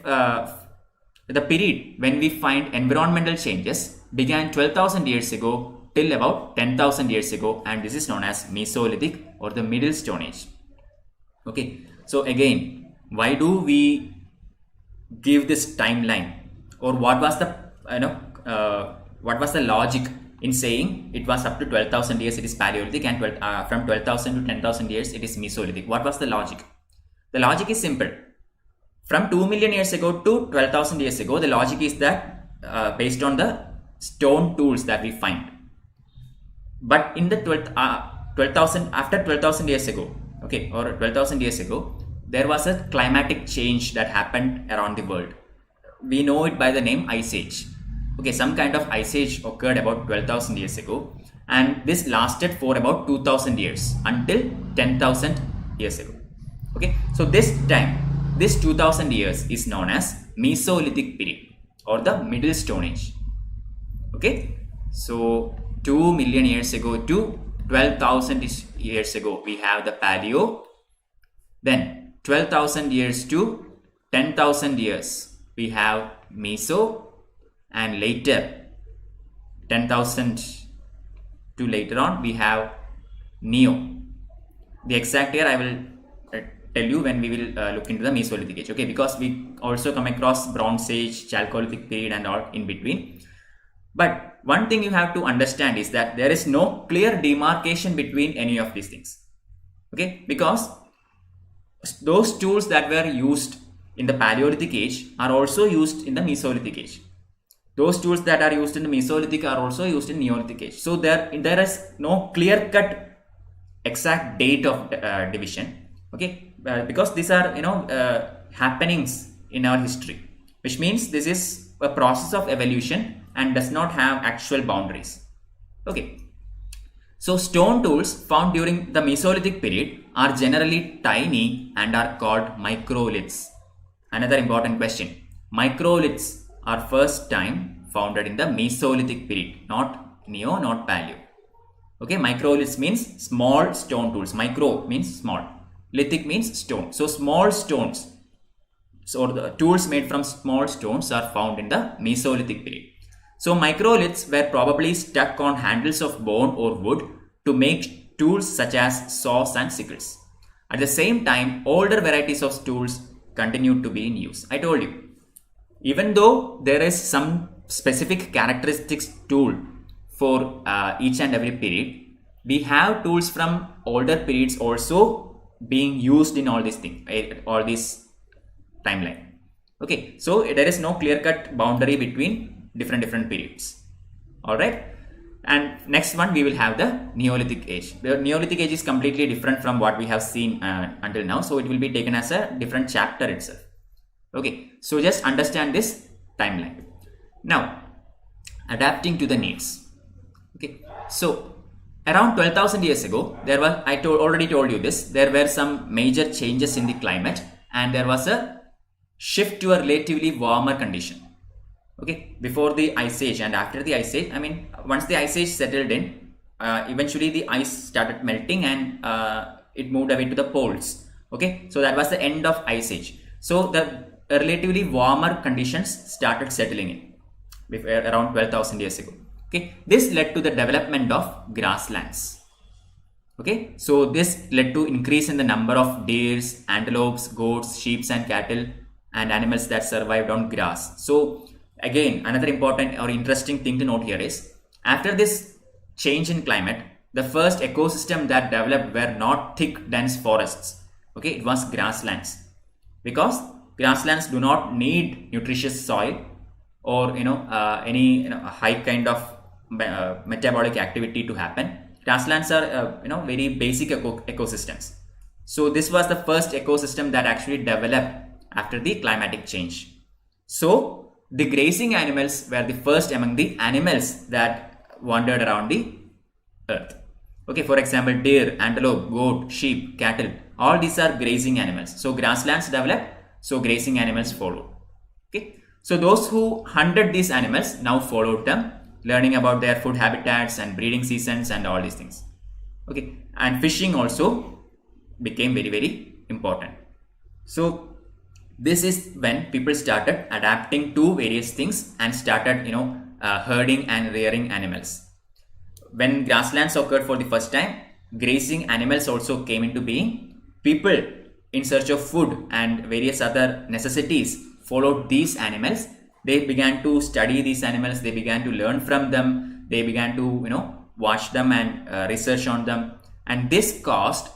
the period when we find environmental changes began 12,000 years ago till about 10,000 years ago, and this is known as Mesolithic or the Middle Stone Age. Okay, so again, why do we give this timeline, or what was the logic in saying it was up to 12,000 years it is Paleolithic, and from 12,000 to 10,000 years it is Mesolithic? What was the logic? The logic is simple. From 2 million years ago to 12,000 years ago, the logic is that based on the stone tools that we find. But in the 12,000 after 12,000 years ago, okay, or 12,000 years ago, there was a climatic change that happened around the world. We know it by the name Ice Age. Okay, some kind of Ice Age occurred about 12,000 years ago, and this lasted for about 2,000 years until 10,000 years ago. Okay, so this time, this 2,000 years is known as Mesolithic period or the Middle Stone Age. Okay, so 2 million years ago to 12,000 years ago, we have the Paleo. Then 12,000 years to 10,000 years, we have Meso, and later 10,000 to later on, we have Neo. The exact year I will tell you when we will look into the Mesolithic age. Okay, because we also come across Bronze Age, Chalcolithic period, and all in between. But one thing you have to understand is that there is no clear demarcation between any of these things. Okay, because those tools that were used in the Paleolithic age are also used in the Mesolithic age. Those tools that are used in the Mesolithic are also used in Neolithic age. So there is no clear-cut exact date of division. Okay, because these are happenings in our history, which means this is a process of evolution and does not have actual boundaries. Okay, so stone tools found during the Mesolithic period are generally tiny and are called microliths. Another important question: microliths are first time founded in the Mesolithic period, not Neo, not Paleo. Okay, microliths means small stone tools. Micro means small, lithic means stone. So small stones, so the tools made from small stones are found in the Mesolithic period. So microliths were probably stuck on handles of bone or wood to make tools such as saws and sickles. At the same time, older varieties of tools continued to be in use. I told you, even though there is some specific characteristics tool for each and every period, we have tools from older periods also being used in all these things, all this timeline. Okay, so there is no clear-cut boundary between different periods. All right, and next one we will have the Neolithic age. The Neolithic age is completely different from what we have seen until now, so it will be taken as a different chapter itself. Okay, so just understand this timeline. Now, adapting to the needs. Okay, so around 12,000 years ago, there was, already told you this, there were some major changes in the climate and there was a shift to a relatively warmer condition. Okay, before the Ice Age and after the Ice Age, I mean, once the Ice Age settled in, eventually the ice started melting and it moved away to the poles. Okay, so that was the end of Ice Age. So the relatively warmer conditions started settling in around 12,000 years ago. Okay, this led to the development of grasslands. Okay, so this led to increase in the number of deers, antelopes, goats, sheep and cattle and animals that survived on grass. So again, another important or interesting thing to note here is, after this change in climate, the first ecosystem that developed were not thick, dense forests. Okay, it was grasslands, because grasslands do not need nutritious soil or any high kind of metabolic activity to happen. Grasslands are very basic ecosystems. So this was the first ecosystem that actually developed after the climatic change. So the grazing animals were the first among the animals that wandered around the earth. Okay, for example, deer, antelope, goat, sheep, cattle, all these are grazing animals. So grasslands developed, so grazing animals followed. Okay, so those who hunted these animals now followed them, learning about their food habitats and breeding seasons and all these things. Okay, and fishing also became very important. So this is when people started adapting to various things and started herding and rearing animals. When grasslands occurred for the first time, grazing animals also came into being. People in search of food and various other necessities followed these animals. They began to study these animals, they began to learn from them, they began to watch them and research on them, and this was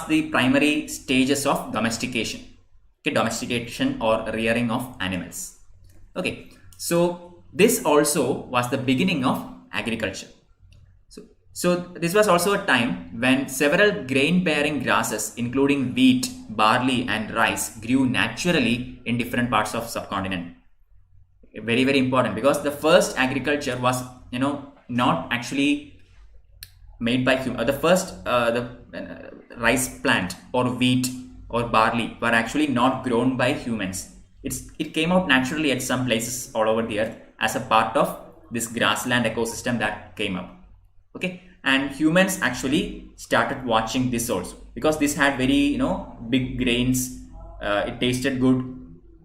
the primary stages of domestication. Okay, domestication or rearing of animals. Okay, so this also was the beginning of agriculture. So this was also a time when several grain-bearing grasses, including wheat, barley, and rice, grew naturally in different parts of subcontinent. Very, very important, because the first agriculture was, not actually made by human. The first rice plant or wheat or barley were actually not grown by humans. It came out naturally at some places all over the earth as a part of this grassland ecosystem that came up. Okay, and humans actually started watching this also, because this had very big grains, it tasted good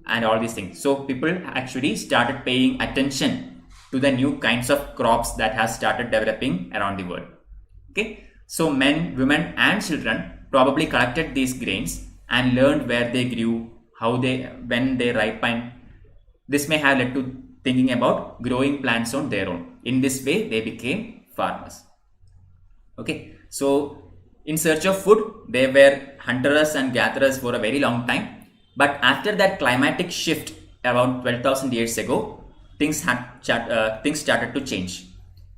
and all these things. So people actually started paying attention to the new kinds of crops that has started developing around the world. Okay, so men, women, and children probably collected these grains and learned where they grew, when they ripened. This may have led to thinking about growing plants on their own. In this way, they became farmers. Okay, so in search of food, they were hunters and gatherers for a very long time. But after that climatic shift around 12,000 years ago, things started to change.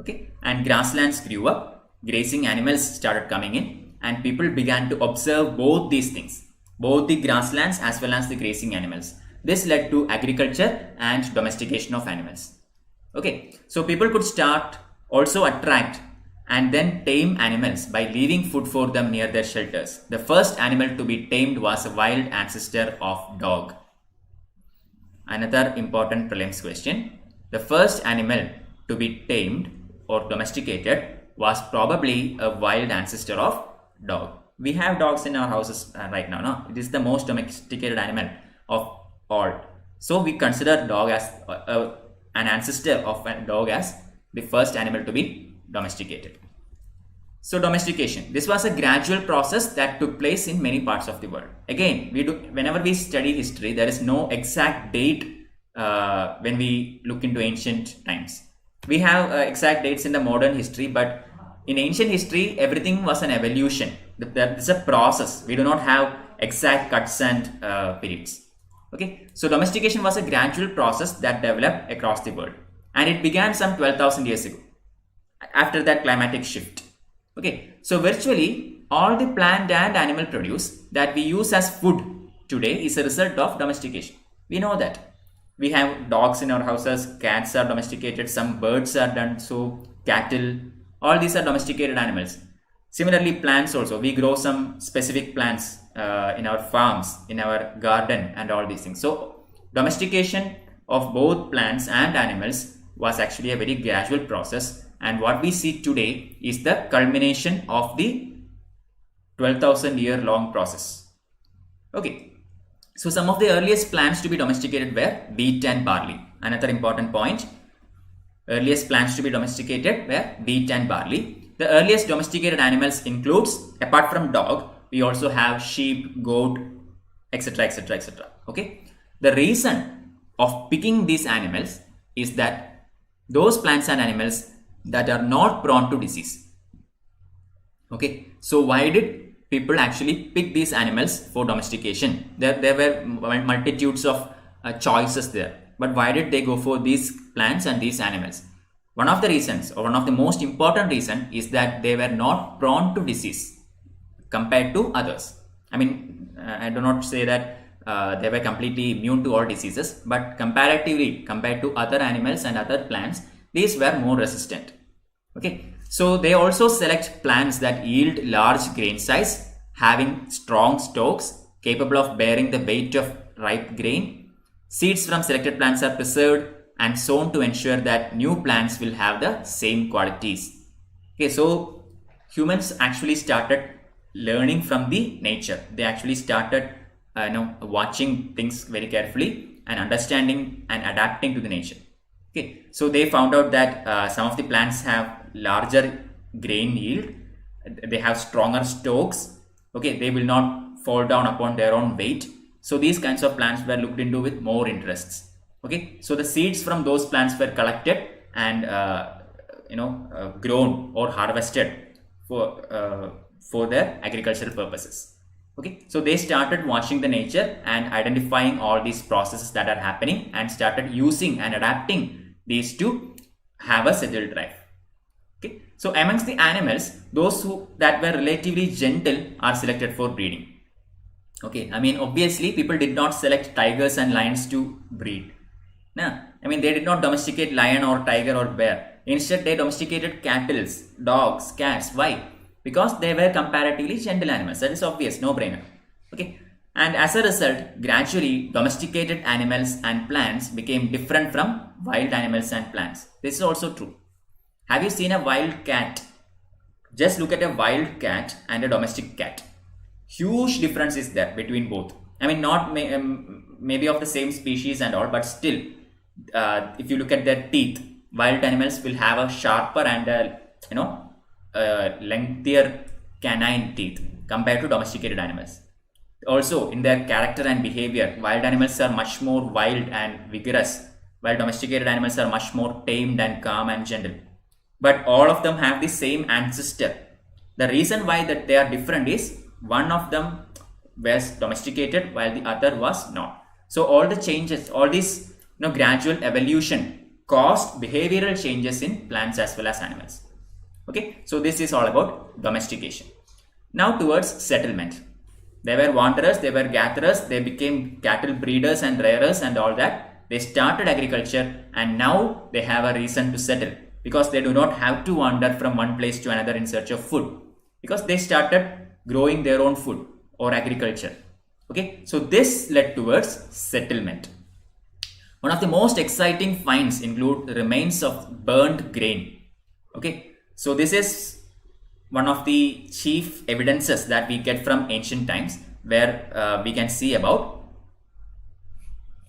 Okay, and grasslands grew up, grazing animals started coming in, and people began to observe both these things, both the grasslands as well as the grazing animals. This led to agriculture and domestication of animals. Okay, so people could start also attract and then tame animals by leaving food for them near their shelters. The first animal to be tamed was a wild ancestor of dog. Another important prelims question. The first animal to be tamed or domesticated was probably a wild ancestor of dog. We have dogs in our houses right now. No? It is the most domesticated animal of all. So we consider dog as an ancestor of a dog as the first animal to be domesticated. So domestication. This was a gradual process that took place in many parts of the world. Again, whenever we study history, there is no exact date when we look into ancient times. We have exact dates in the modern history, but in ancient history, everything was an evolution. It's a process. We do not have exact cuts and periods. Okay, so domestication was a gradual process that developed across the world, and it began some 12,000 years ago. After that climatic shift. Okay, so virtually all the plant and animal produce that we use as food today is a result of domestication. We know that. We have dogs in our houses, cats are domesticated, some birds are done so, cattle, all these are domesticated animals. Similarly, plants also. We grow some specific plants in our farms, in our garden, and all these things. So domestication of both plants and animals was actually a very gradual process. And what we see today is the culmination of the 12,000 year long process. Okay, so some of the earliest plants to be domesticated were wheat and barley. Another important point, earliest plants to be domesticated were wheat and barley. The earliest domesticated animals includes, apart from dog, we also have sheep, goat, etc, etc, etc. Okay, the reason of picking these animals is that those plants and animals that are not prone to disease. Okay, so why did people actually pick these animals for domestication? There were multitudes of choices there, but why did they go for these plants and these animals? One of the reasons, or one of the most important reason, is that they were not prone to disease compared to others. I mean, I do not say that they were completely immune to all diseases, but comparatively, compared to other animals and other plants, these were more resistant. Okay, so they also select plants that yield large grain size, having strong stalks, capable of bearing the weight of ripe grain. Seeds from selected plants are preserved and sown to ensure that new plants will have the same qualities. Okay, so humans actually started learning from the nature. They actually started watching things very carefully and understanding and adapting to the nature. Okay, so they found out that some of the plants have larger grain yield, they have stronger stalks. Okay, they will not fall down upon their own weight. So these kinds of plants were looked into with more interests. Okay, so the seeds from those plants were collected and grown or harvested for their agricultural purposes. Okay, so they started watching the nature and identifying all these processes that are happening and started using and adapting these to have a settled life. Okay, So amongst the animals, those that were relatively gentle are selected for breeding. Okay, I mean, obviously people did not select tigers and lions to breed. No, I mean, they did not domesticate lion or tiger or bear. Instead, they domesticated cattle, dogs, cats. Why? Because they were comparatively gentle animals. That is obvious, no brainer. Okay, and as a result, gradually domesticated animals and plants became different from wild animals and plants. This is also true. Have you seen a wild cat? Just look at a wild cat and a domestic cat. Huge difference is there between both. I mean, not maybe of the same species and all, but still, if you look at their teeth, wild animals will have a sharper and lengthier canine teeth compared to domesticated animals. Also, in their character and behavior, wild animals are much more wild and vigorous, while domesticated animals are much more tamed and calm and gentle. But all of them have the same ancestor. The reason why that they are different is one of them was domesticated while the other was not. So all the changes, all this gradual evolution caused behavioral changes in plants as well as animals. Okay, so this is all about domestication. Now towards settlement. They were wanderers, they were gatherers, they became cattle breeders and rearers and all that. They started agriculture and now they have a reason to settle because they do not have to wander from one place to another in search of food because they started growing their own food or agriculture. Okay, so this led towards settlement. One of the most exciting finds include the remains of burnt grain. Okay, so this is one of the chief evidences that we get from ancient times where we can see about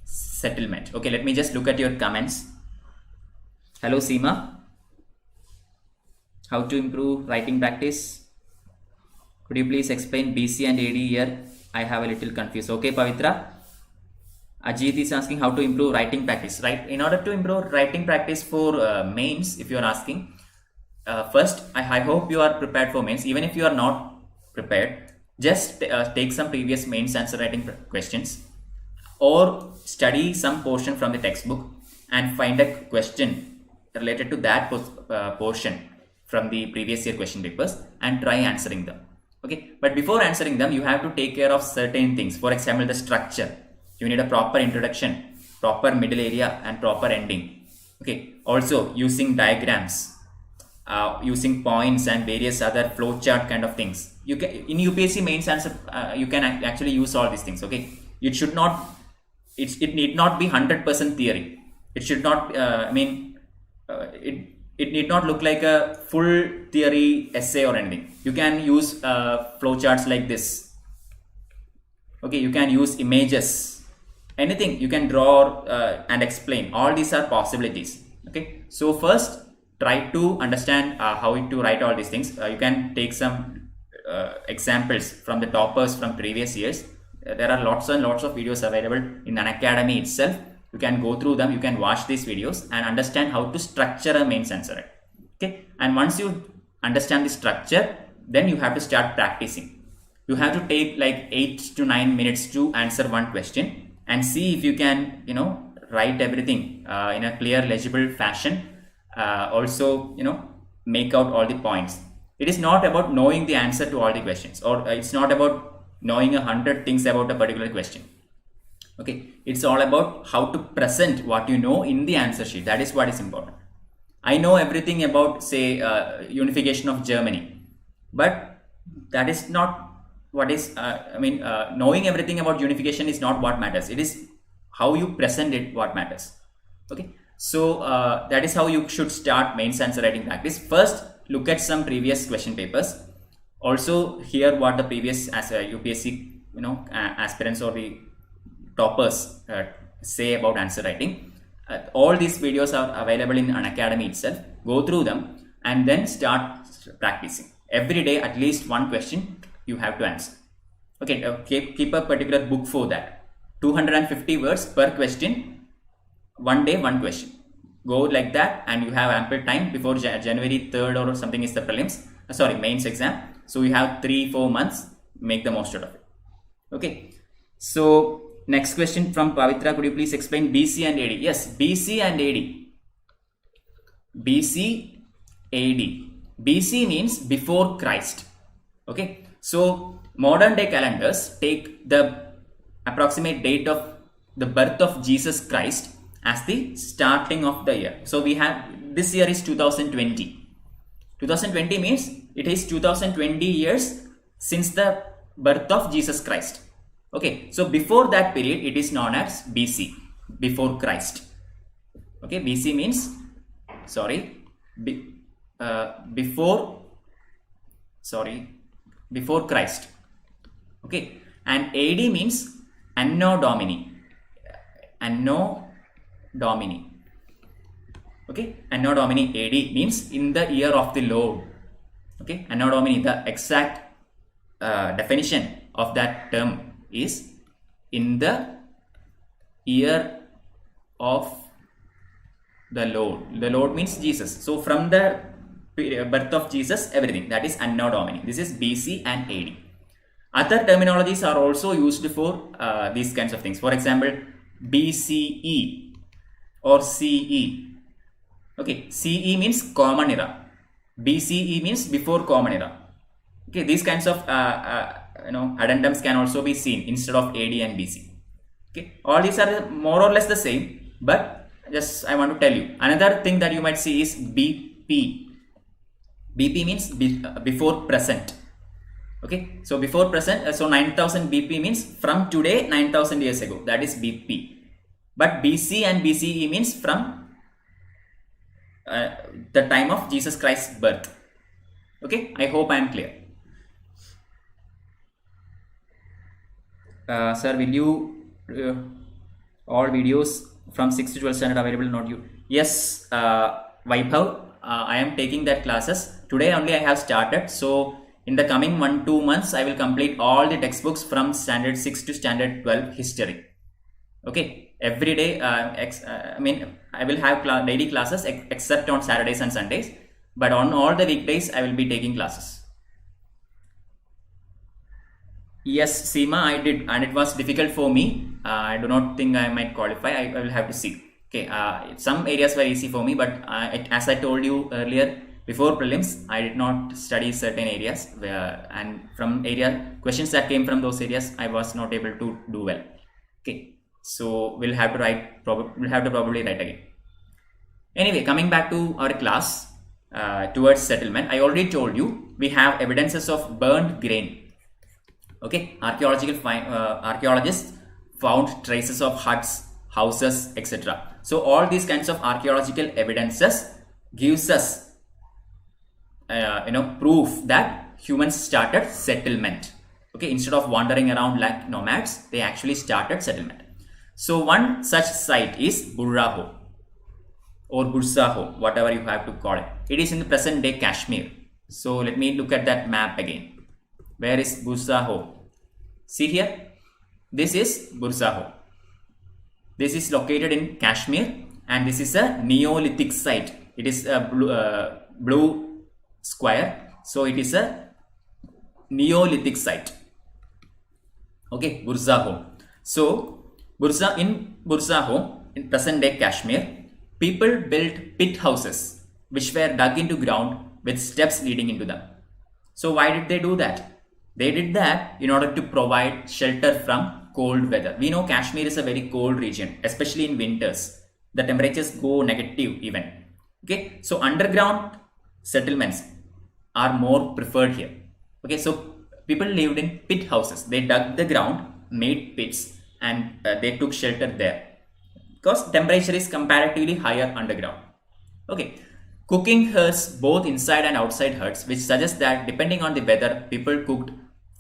settlement. Okay, let me just look at your comments. Hello Seema. How to improve writing practice? Could you please explain BC and AD here? I have a little confused. Okay, Pavitra. Ajit is asking how to improve writing practice, right? In order to improve writing practice for mains, if you are asking, first, I hope you are prepared for mains. Even if you are not prepared, just take some previous mains answer writing questions or study some portion from the textbook and find a question related to that portion from the previous year question papers and try answering them. Okay, but before answering them, you have to take care of certain things. For example, the structure. You need a proper introduction, proper middle area and proper ending. Okay, also using diagrams, using points and various other flowchart kind of things. You can in UPSC mains answer, you can actually use all these things. Okay, it should not, it need not be 100% theory. It should not, it need not look like a full theory essay or anything. You can use flowcharts like this. Okay, you can use images, anything you can draw and explain. All these are possibilities. Okay, so first try to understand how to write all these things. You can take some examples from the toppers from previous years. There are lots and lots of videos available in Unacademy itself. You can go through them, you can watch these videos and understand how to structure a mains answer. Okay, and once you understand the structure, then you have to start practicing. You have to take like 8 to 9 minutes to answer one question and see if you can, write everything in a clear, legible fashion. Also, make out all the points. It is not about knowing the answer to all the questions, or it's not about knowing 100 things about a particular question. Okay, it's all about how to present what you know in the answer sheet. That is what is important. I know everything about, say, unification of Germany, but that is not what is, knowing everything about unification is not what matters. It is how you present it what matters. Okay, so that is how you should start mains answer writing practice. First, look at some previous question papers. Also, hear what the previous UPSC, aspirants or the toppers say about answer writing. All these videos are available in Unacademy itself. Go through them and then start practicing. Every day, at least one question you have to answer. Okay, keep a particular book for that. 250 words per question. One day, one question. Go like that, and you have ample time before January 3rd or something is the prelims. Mains exam. So you have 3-4 months. Make the most out of it. Okay. So next question from Pavitra. Could you please explain BC and AD? Yes, BC and AD. BC, AD. BC means before Christ. Okay, so modern day calendars take the approximate date of the birth of Jesus Christ as the starting of the year. So we have, this year is 2020. 2020 means it is 2020 years since the birth of Jesus Christ. Okay, so before that period it is known as BC, before Christ. Okay, BC means, before Christ. Okay, and AD means Anno Domini. Okay, Anno Domini AD means in the year of the Lord. Okay, Anno Domini, the exact definition of that term is in the year of the Lord. The Lord means Jesus. So from the birth of Jesus, everything, that is Anno Domini. This is BC and AD. Other terminologies are also used for these kinds of things. For example, BCE or CE. Okay, CE means Common Era. BCE means before Common Era. Okay, these kinds of addendums can also be seen instead of AD and BC. Okay, all these are more or less the same, but just I want to tell you another thing that you might see is BP. BP means before present. Okay, so before present, so 9000 BP means from today 9000 years ago, that is BP. But BC and BCE means from the time of Jesus Christ's birth. Okay, I hope I am clear. Sir, will you all videos from 6th to 12th standard available? Not you. Yes, Vaibhav, I am taking that classes. Today only I have started. So in the coming 1-2 months, I will complete all the textbooks from standard 6 to standard 12 history. Okay, every day, I will have daily classes except on Saturdays and Sundays. But on all the weekdays, I will be taking classes. Yes, Seema, I did, and it was difficult for me. I do not think I might qualify. I will have to see. Okay, some areas were easy for me, but as I told you earlier, before prelims, I did not study certain areas, and from questions that came from those areas, I was not able to do well. Okay, so we'll have to probably write again. Anyway, coming back to our class towards settlement, I already told you we have evidences of burned grain. Okay, archaeologists found traces of huts, houses, etc. So all these kinds of archaeological evidences gives us proof that humans started settlement. Okay, instead of wandering around like nomads, they actually started settlement. So one such site is Burraho or Bursaho, whatever you have to call it. It is in the present day Kashmir. So let me look at that map again. Where is Bursaho? See here, this is Bursaho. This is located in Kashmir, and this is a Neolithic site. It is a blue square, so it is a Neolithic site. Okay, Bursaho. So in Bursaho, in present day Kashmir, people built pit houses which were dug into ground with steps leading into them. So why did they do that? They did that in order to provide shelter from cold weather. We know Kashmir is a very cold region, especially in winters. The temperatures go negative even. Okay, so underground settlements are more preferred here. Okay, so people lived in pit houses. They dug the ground, made pits, and they took shelter there because temperature is comparatively higher underground. Okay, cooking huts both inside and outside huts, which suggests that depending on the weather, people cooked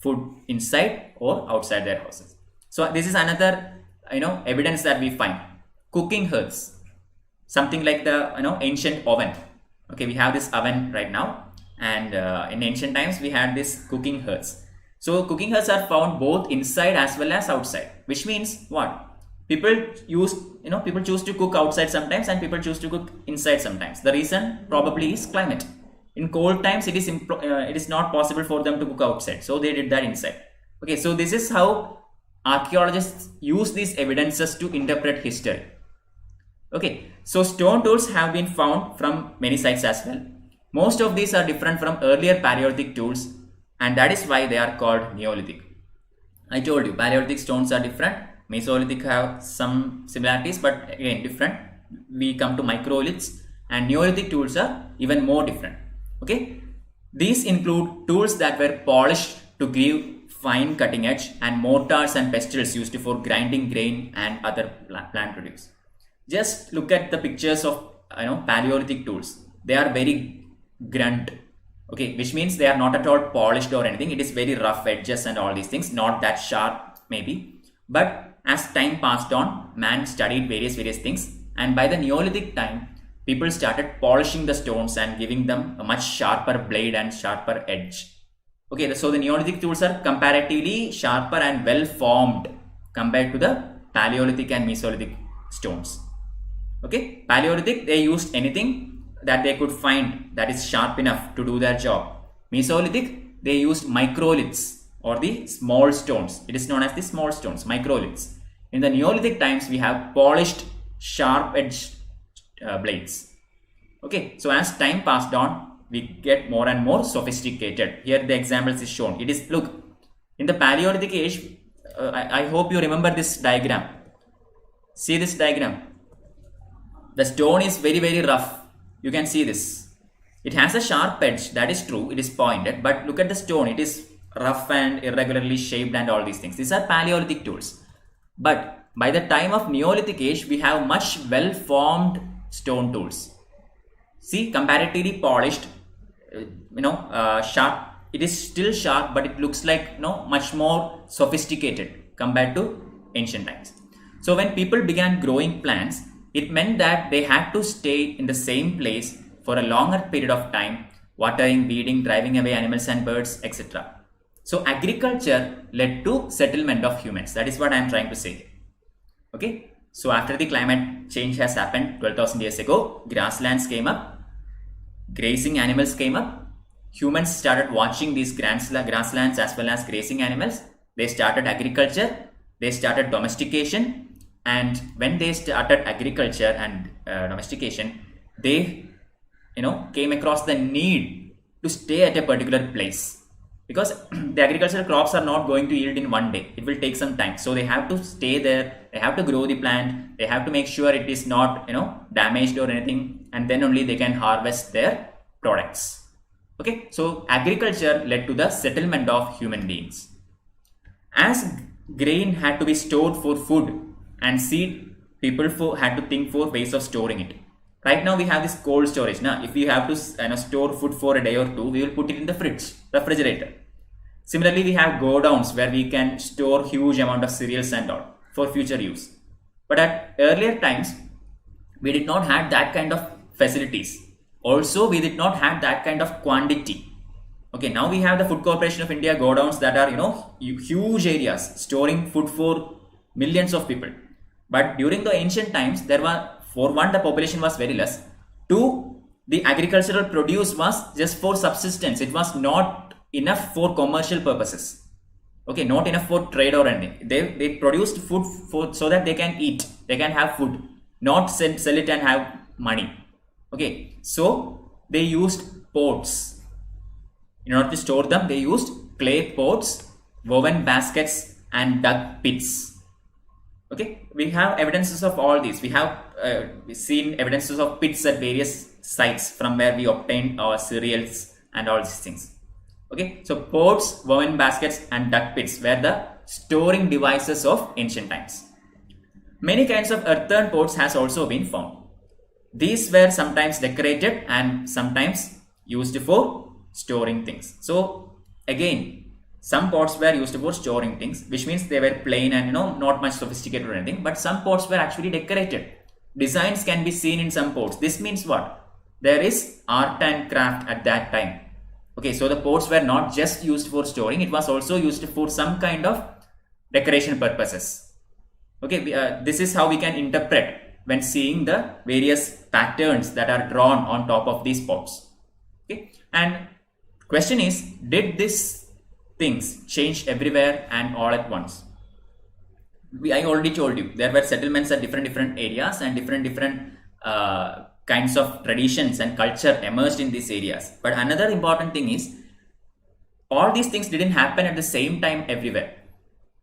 food inside or outside their houses. So this is another evidence that we find. Cooking huts, something like the ancient oven. Okay, we have this oven right now, and in ancient times we had this cooking huts. So cooking huts are found both inside as well as outside, which means what? People choose to cook outside sometimes, and people choose to cook inside sometimes. The reason probably is climate. In cold times, it is not possible for them to cook outside, so they did that inside. Okay, so this is how archaeologists use these evidences to interpret history. Okay, so stone tools have been found from many sites as well. Most of these are different from earlier Paleolithic tools, and that is why they are called Neolithic. I told you Paleolithic stones are different, Mesolithic have some similarities, but again different. We come to microliths, and Neolithic tools are even more different. Okay, these include tools that were polished to give fine cutting edge, and mortars and pestles used for grinding grain and other plant produce. Just look at the pictures of Paleolithic tools. They are very grunt, okay, which means they are not at all polished or anything. It is very rough edges and all these things, not that sharp maybe. But as time passed on, man studied various things, and by the Neolithic time, people started polishing the stones and giving them a much sharper blade and sharper edge. Okay, so the Neolithic tools are comparatively sharper and well formed compared to the Paleolithic and Mesolithic stones. Okay, Paleolithic, they used anything that they could find that is sharp enough to do their job. Mesolithic, they used microliths or the small stones. It is known as the small stones, microliths. In the Neolithic times, we have polished, sharp edged blades. Okay, so as time passed on, we get more and more sophisticated. Here the examples is shown. It is, look, in the Paleolithic age, I hope you remember this diagram. See this diagram. The stone is very rough. You can see this. It has a sharp edge, that is true, it is pointed, but look at the stone, it is rough and irregularly shaped and all these things. These are Paleolithic tools. But by the time of Neolithic age, we have much well formed stone tools. See, comparatively polished, sharp. It is still sharp, but it looks like much more sophisticated compared to ancient times. So when people began growing plants, it meant that they had to stay in the same place for a longer period of time, watering, weeding, driving away animals and birds, etc. So agriculture led to settlement of humans. That is what I am trying to say. Okay. So after the climate change has happened 12,000 years ago, grasslands came up. Grazing animals came up. Humans started watching these grasslands as well as grazing animals. They started agriculture. They started domestication. And when they started agriculture and domestication, they came across the need to stay at a particular place. Because the agricultural crops are not going to yield in one day. It will take some time. So they have to stay there. They have to grow the plant. They have to make sure it is not damaged or anything. And then only they can harvest their products. Okay. So agriculture led to the settlement of human beings. As grain had to be stored for food and seed, people had to think for ways of storing it. Right now we have this cold storage. Now, if we have to store food for a day or two, we will put it in the refrigerator. Similarly, we have godowns where we can store huge amount of cereals and all for future use. But at earlier times, we did not have that kind of facilities. Also, we did not have that kind of quantity. Okay, now we have the Food Corporation of India godowns that are huge areas storing food for millions of people. But during the ancient times, there were, for one, the population was very less. Two, the agricultural produce was just for subsistence. It was not enough for commercial purposes. Okay, not enough for trade or anything. They produced food so that they can eat. They can have food, not sell it and have money. Okay, so they used pots. In order to store them, they used clay pots, woven baskets, and dug pits. Okay, we have evidences of all these. We have seen evidences of pits at various sites from where we obtained our cereals and all these things. Okay, so pots, woven baskets, and dug pits were the storing devices of ancient times. Many kinds of earthen pots has also been found. These were sometimes decorated and sometimes used for storing things. So again, some pots were used for storing things, which means they were plain and not much sophisticated or anything. But some pots were actually decorated. Designs can be seen in some pots. This means what? There is art and craft at that time. Okay, so the pots were not just used for storing. It was also used for some kind of decoration purposes. Okay, this is how we can interpret when seeing the various patterns that are drawn on top of these pots. Okay, and question is, did these things change everywhere and all at once? I already told you there were settlements at different areas and different kinds of traditions and culture emerged in these areas. But another important thing is, all these things didn't happen at the same time everywhere.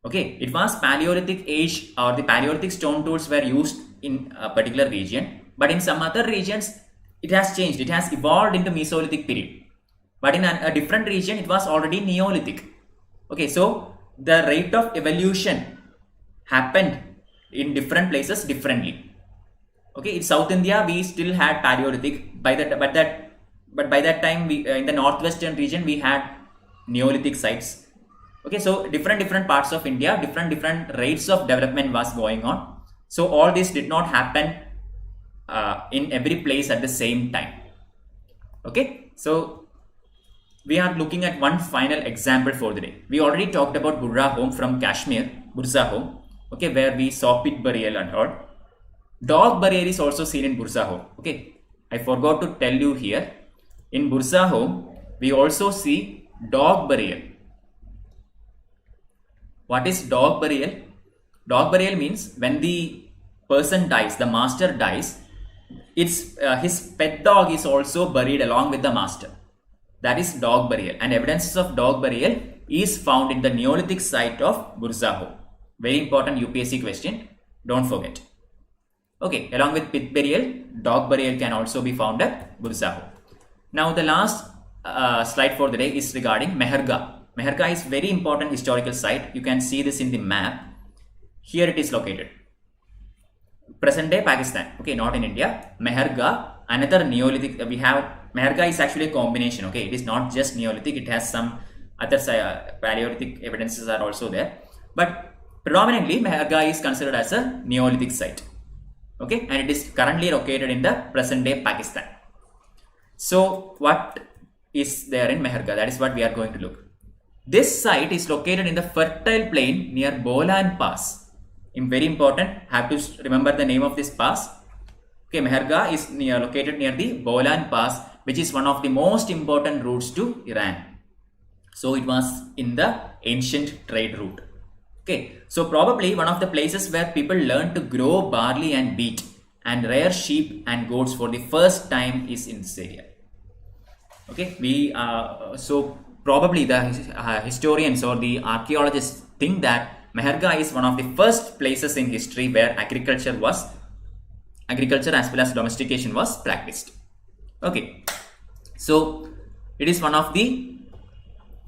Okay, it was Paleolithic age, or the Paleolithic stone tools were used in a particular region, but in some other regions it has changed, it has evolved into Mesolithic period. But in a different region it was already Neolithic. Okay, so the rate of evolution happened in different places differently. Okay, in South India we still had Paleolithic, but by that time we in the northwestern region we had Neolithic sites. Okay, so different parts of India, different rates of development was going on. So all this did not happen in every place at the same time. Okay, so we are looking at one final example for the day. We already talked about Burra home from Kashmir, Burza home, okay, where we saw pit burial and all. Dog burial is also seen in Burza home. Okay, I forgot to tell you here. In Burza home, we also see dog burial. What is dog burial? Dog burial means when the person dies, the master dies, his pet dog is also buried along with the master. That is dog burial, and evidences of dog burial is found in the Neolithic site of Burzaho. Very important UPSC question, don't forget. Okay, along with pit burial, dog burial can also be found at Burzaho. Now the last slide for the day is regarding Meherga. Meherga is very important historical site. You can see this in the map. Here it is located. Present day Pakistan. Okay, not in India. Meherga, another Neolithic. We have Meherga is actually a combination. Okay, it is not just Neolithic. It has some other Paleolithic evidences are also there. But predominantly Meherga is considered as a Neolithic site. Okay, and it is currently located in the present day Pakistan. So what is there in Meherga? That is what we are going to look. This site is located in the fertile plain near Bolan Pass. Very important, have to remember the name of this pass. Okay, Meherga is located near the Bolan Pass, which is one of the most important routes to Iran. So it was in the ancient trade route. Okay, so probably one of the places where people learned to grow barley and wheat and rear sheep and goats for the first time is in this area. Okay, so probably the historians or the archaeologists think that Meherga is one of the first places in history where agriculture as well as domestication was practiced. Okay, so it is one of the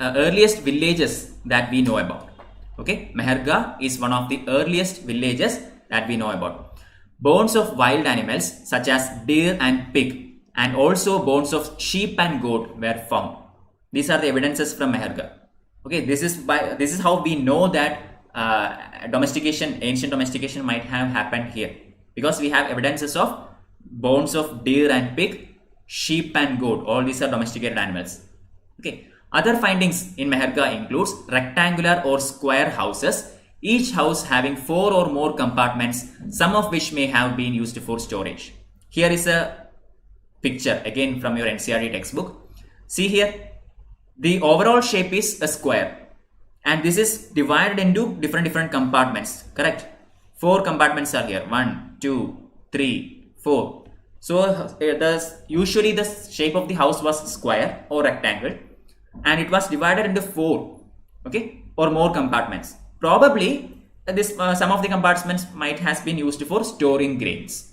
earliest villages that we know about. Okay, Meherga is one of the earliest villages that we know about. Bones of wild animals such as deer and pig, and also bones of sheep and goat were found. These are the evidences from Meherga. Okay, this is how we know that ancient domestication might have happened here, because we have evidences of bones of deer and pig, sheep and goat. All these are domesticated animals. Okay, other findings in Meherga includes rectangular or square houses, each house having 4 or more compartments, some of which may have been used for storage. Here is a picture again from your NCERT textbook. See here, the overall shape is a square, and this is divided into different compartments, correct? 4 compartments are here, 1, 2, 3, 4. So usually the shape of the house was square or rectangle, and it was divided into 4, okay, or more compartments. Probably this some of the compartments might has been used for storing grains.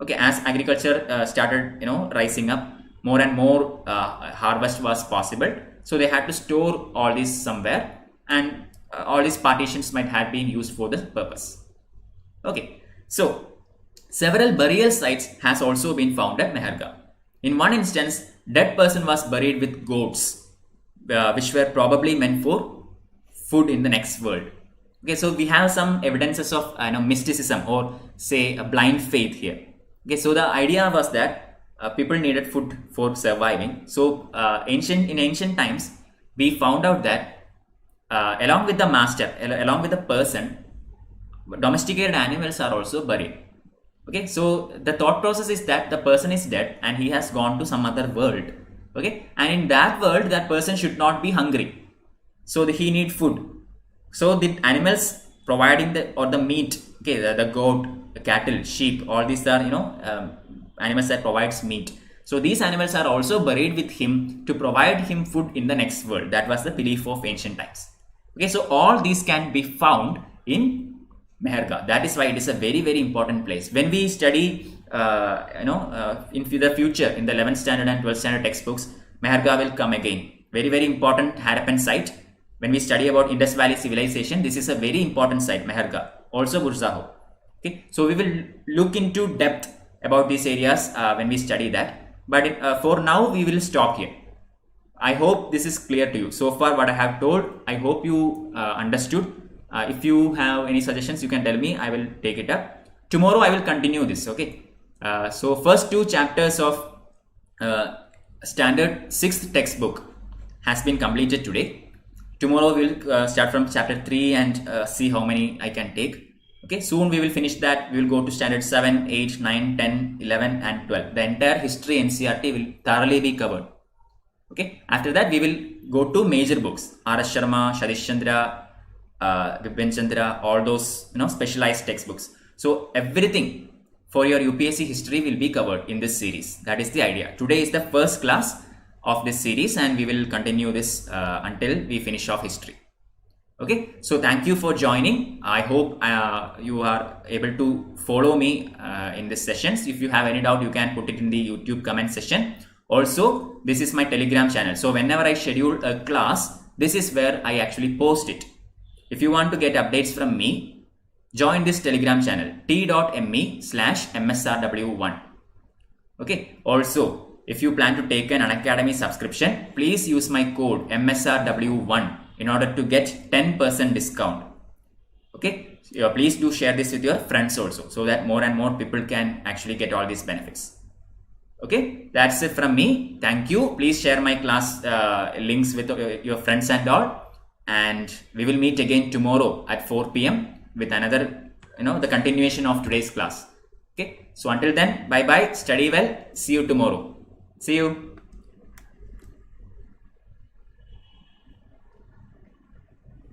Okay, as agriculture started rising up, more and more harvest was possible, so they had to store all this somewhere, and all these partitions might have been used for this purpose. Okay, so several burial sites has also been found at Meherga. In one instance, dead person was buried with goats, which were probably meant for food in the next world. Okay, so we have some evidences of mysticism, or say a blind faith here. Okay, so the idea was that people needed food for surviving. So in ancient times, we found out that along with the master, along with the person, domesticated animals are also buried. Okay, so the thought process is that the person is dead and he has gone to some other world. Okay, and in that world, that person should not be hungry, so he needs food. So the animals providing the meat, okay, the goat, the cattle, sheep, all these are animals that provides meat. So these animals are also buried with him to provide him food in the next world. That was the belief of ancient times. Okay, so all these can be found in Meherga. That is why it is a very, very important place. When we study, in the future, in the 11th standard and 12th standard textbooks, Meherga will come again. Very, very important Harappan site. When we study about Indus Valley civilization, this is a very important site, Meherga. Also Burzaho. Okay, so we will look into depth about these areas when we study that. But for now, we will stop here. I hope this is clear to you. So far, what I have told, I hope you understood. If you have any suggestions, you can tell me. I will take it up. Tomorrow, I will continue this. Okay. So first 2 chapters of standard 6th textbook has been completed today. Tomorrow we will start from chapter 3 and see how many I can take. Okay, soon we will finish that. We will go to standard 7, 8, 9, 10, 11 and 12. The entire history NCERT will thoroughly be covered. Okay, after that we will go to major books. R.S. Sharma, Satish Chandra, Vipin Chandra, all those specialized textbooks. So everything for your UPSC history will be covered in this series. That is the idea. Today is the first class of this series and we will continue this until we finish off history. Okay, so thank you for joining. I hope you are able to follow me in these sessions. If you have any doubt, you can put it in the YouTube comment section. Also, this is my Telegram channel. So whenever I schedule a class, this is where I actually post it. If you want to get updates from me, join this Telegram channel t.me/msrw1. Okay, also, if you plan to take an Unacademy subscription, please use my code MSRW1 in order to get 10% discount. Okay, please do share this with your friends also so that more and more people can actually get all these benefits. Okay, that's it from me. Thank you. Please share my class links with your friends and all. And we will meet again tomorrow at 4 p.m. with another, the continuation of today's class. Okay, so until then, bye-bye. Study well. See you tomorrow. See you.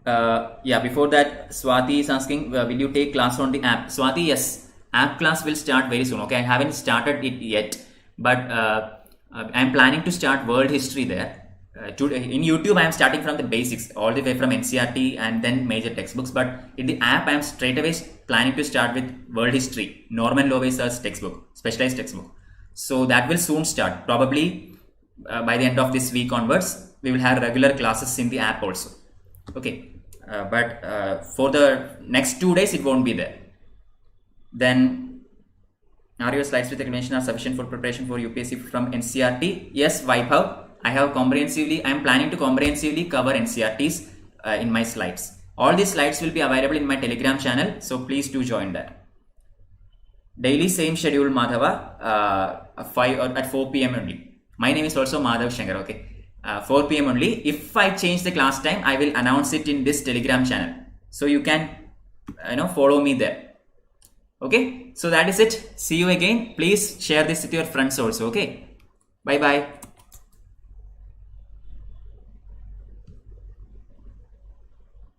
Before that, Swati is asking, will you take class on the app? Swati, yes, app class will start very soon. Okay, I haven't started it yet, but I'm planning to start world history there. In YouTube, I am starting from the basics, all the way from NCERT and then major textbooks. But in the app, I am straight away planning to start with world history, Norman Loveis's textbook, specialized textbook. So that will soon start. Probably by the end of this week onwards, we will have regular classes in the app also. Okay, but for the next 2 days, it won't be there. Then, are your slides with explanation are sufficient for preparation for UPSC from NCERT? Yes, Vaibhav. I am planning to comprehensively cover NCERTs in my slides. All these slides will be available in my Telegram channel, so please do join that. Daily same schedule, Madhava, at 4 p.m. only. My name is also Madhav Sankar, okay. 4 p.m. only. If I change the class time, I will announce it in this Telegram channel. So you can, follow me there. Okay. So that is it. See you again. Please share this with your friends also. Okay. Bye-bye.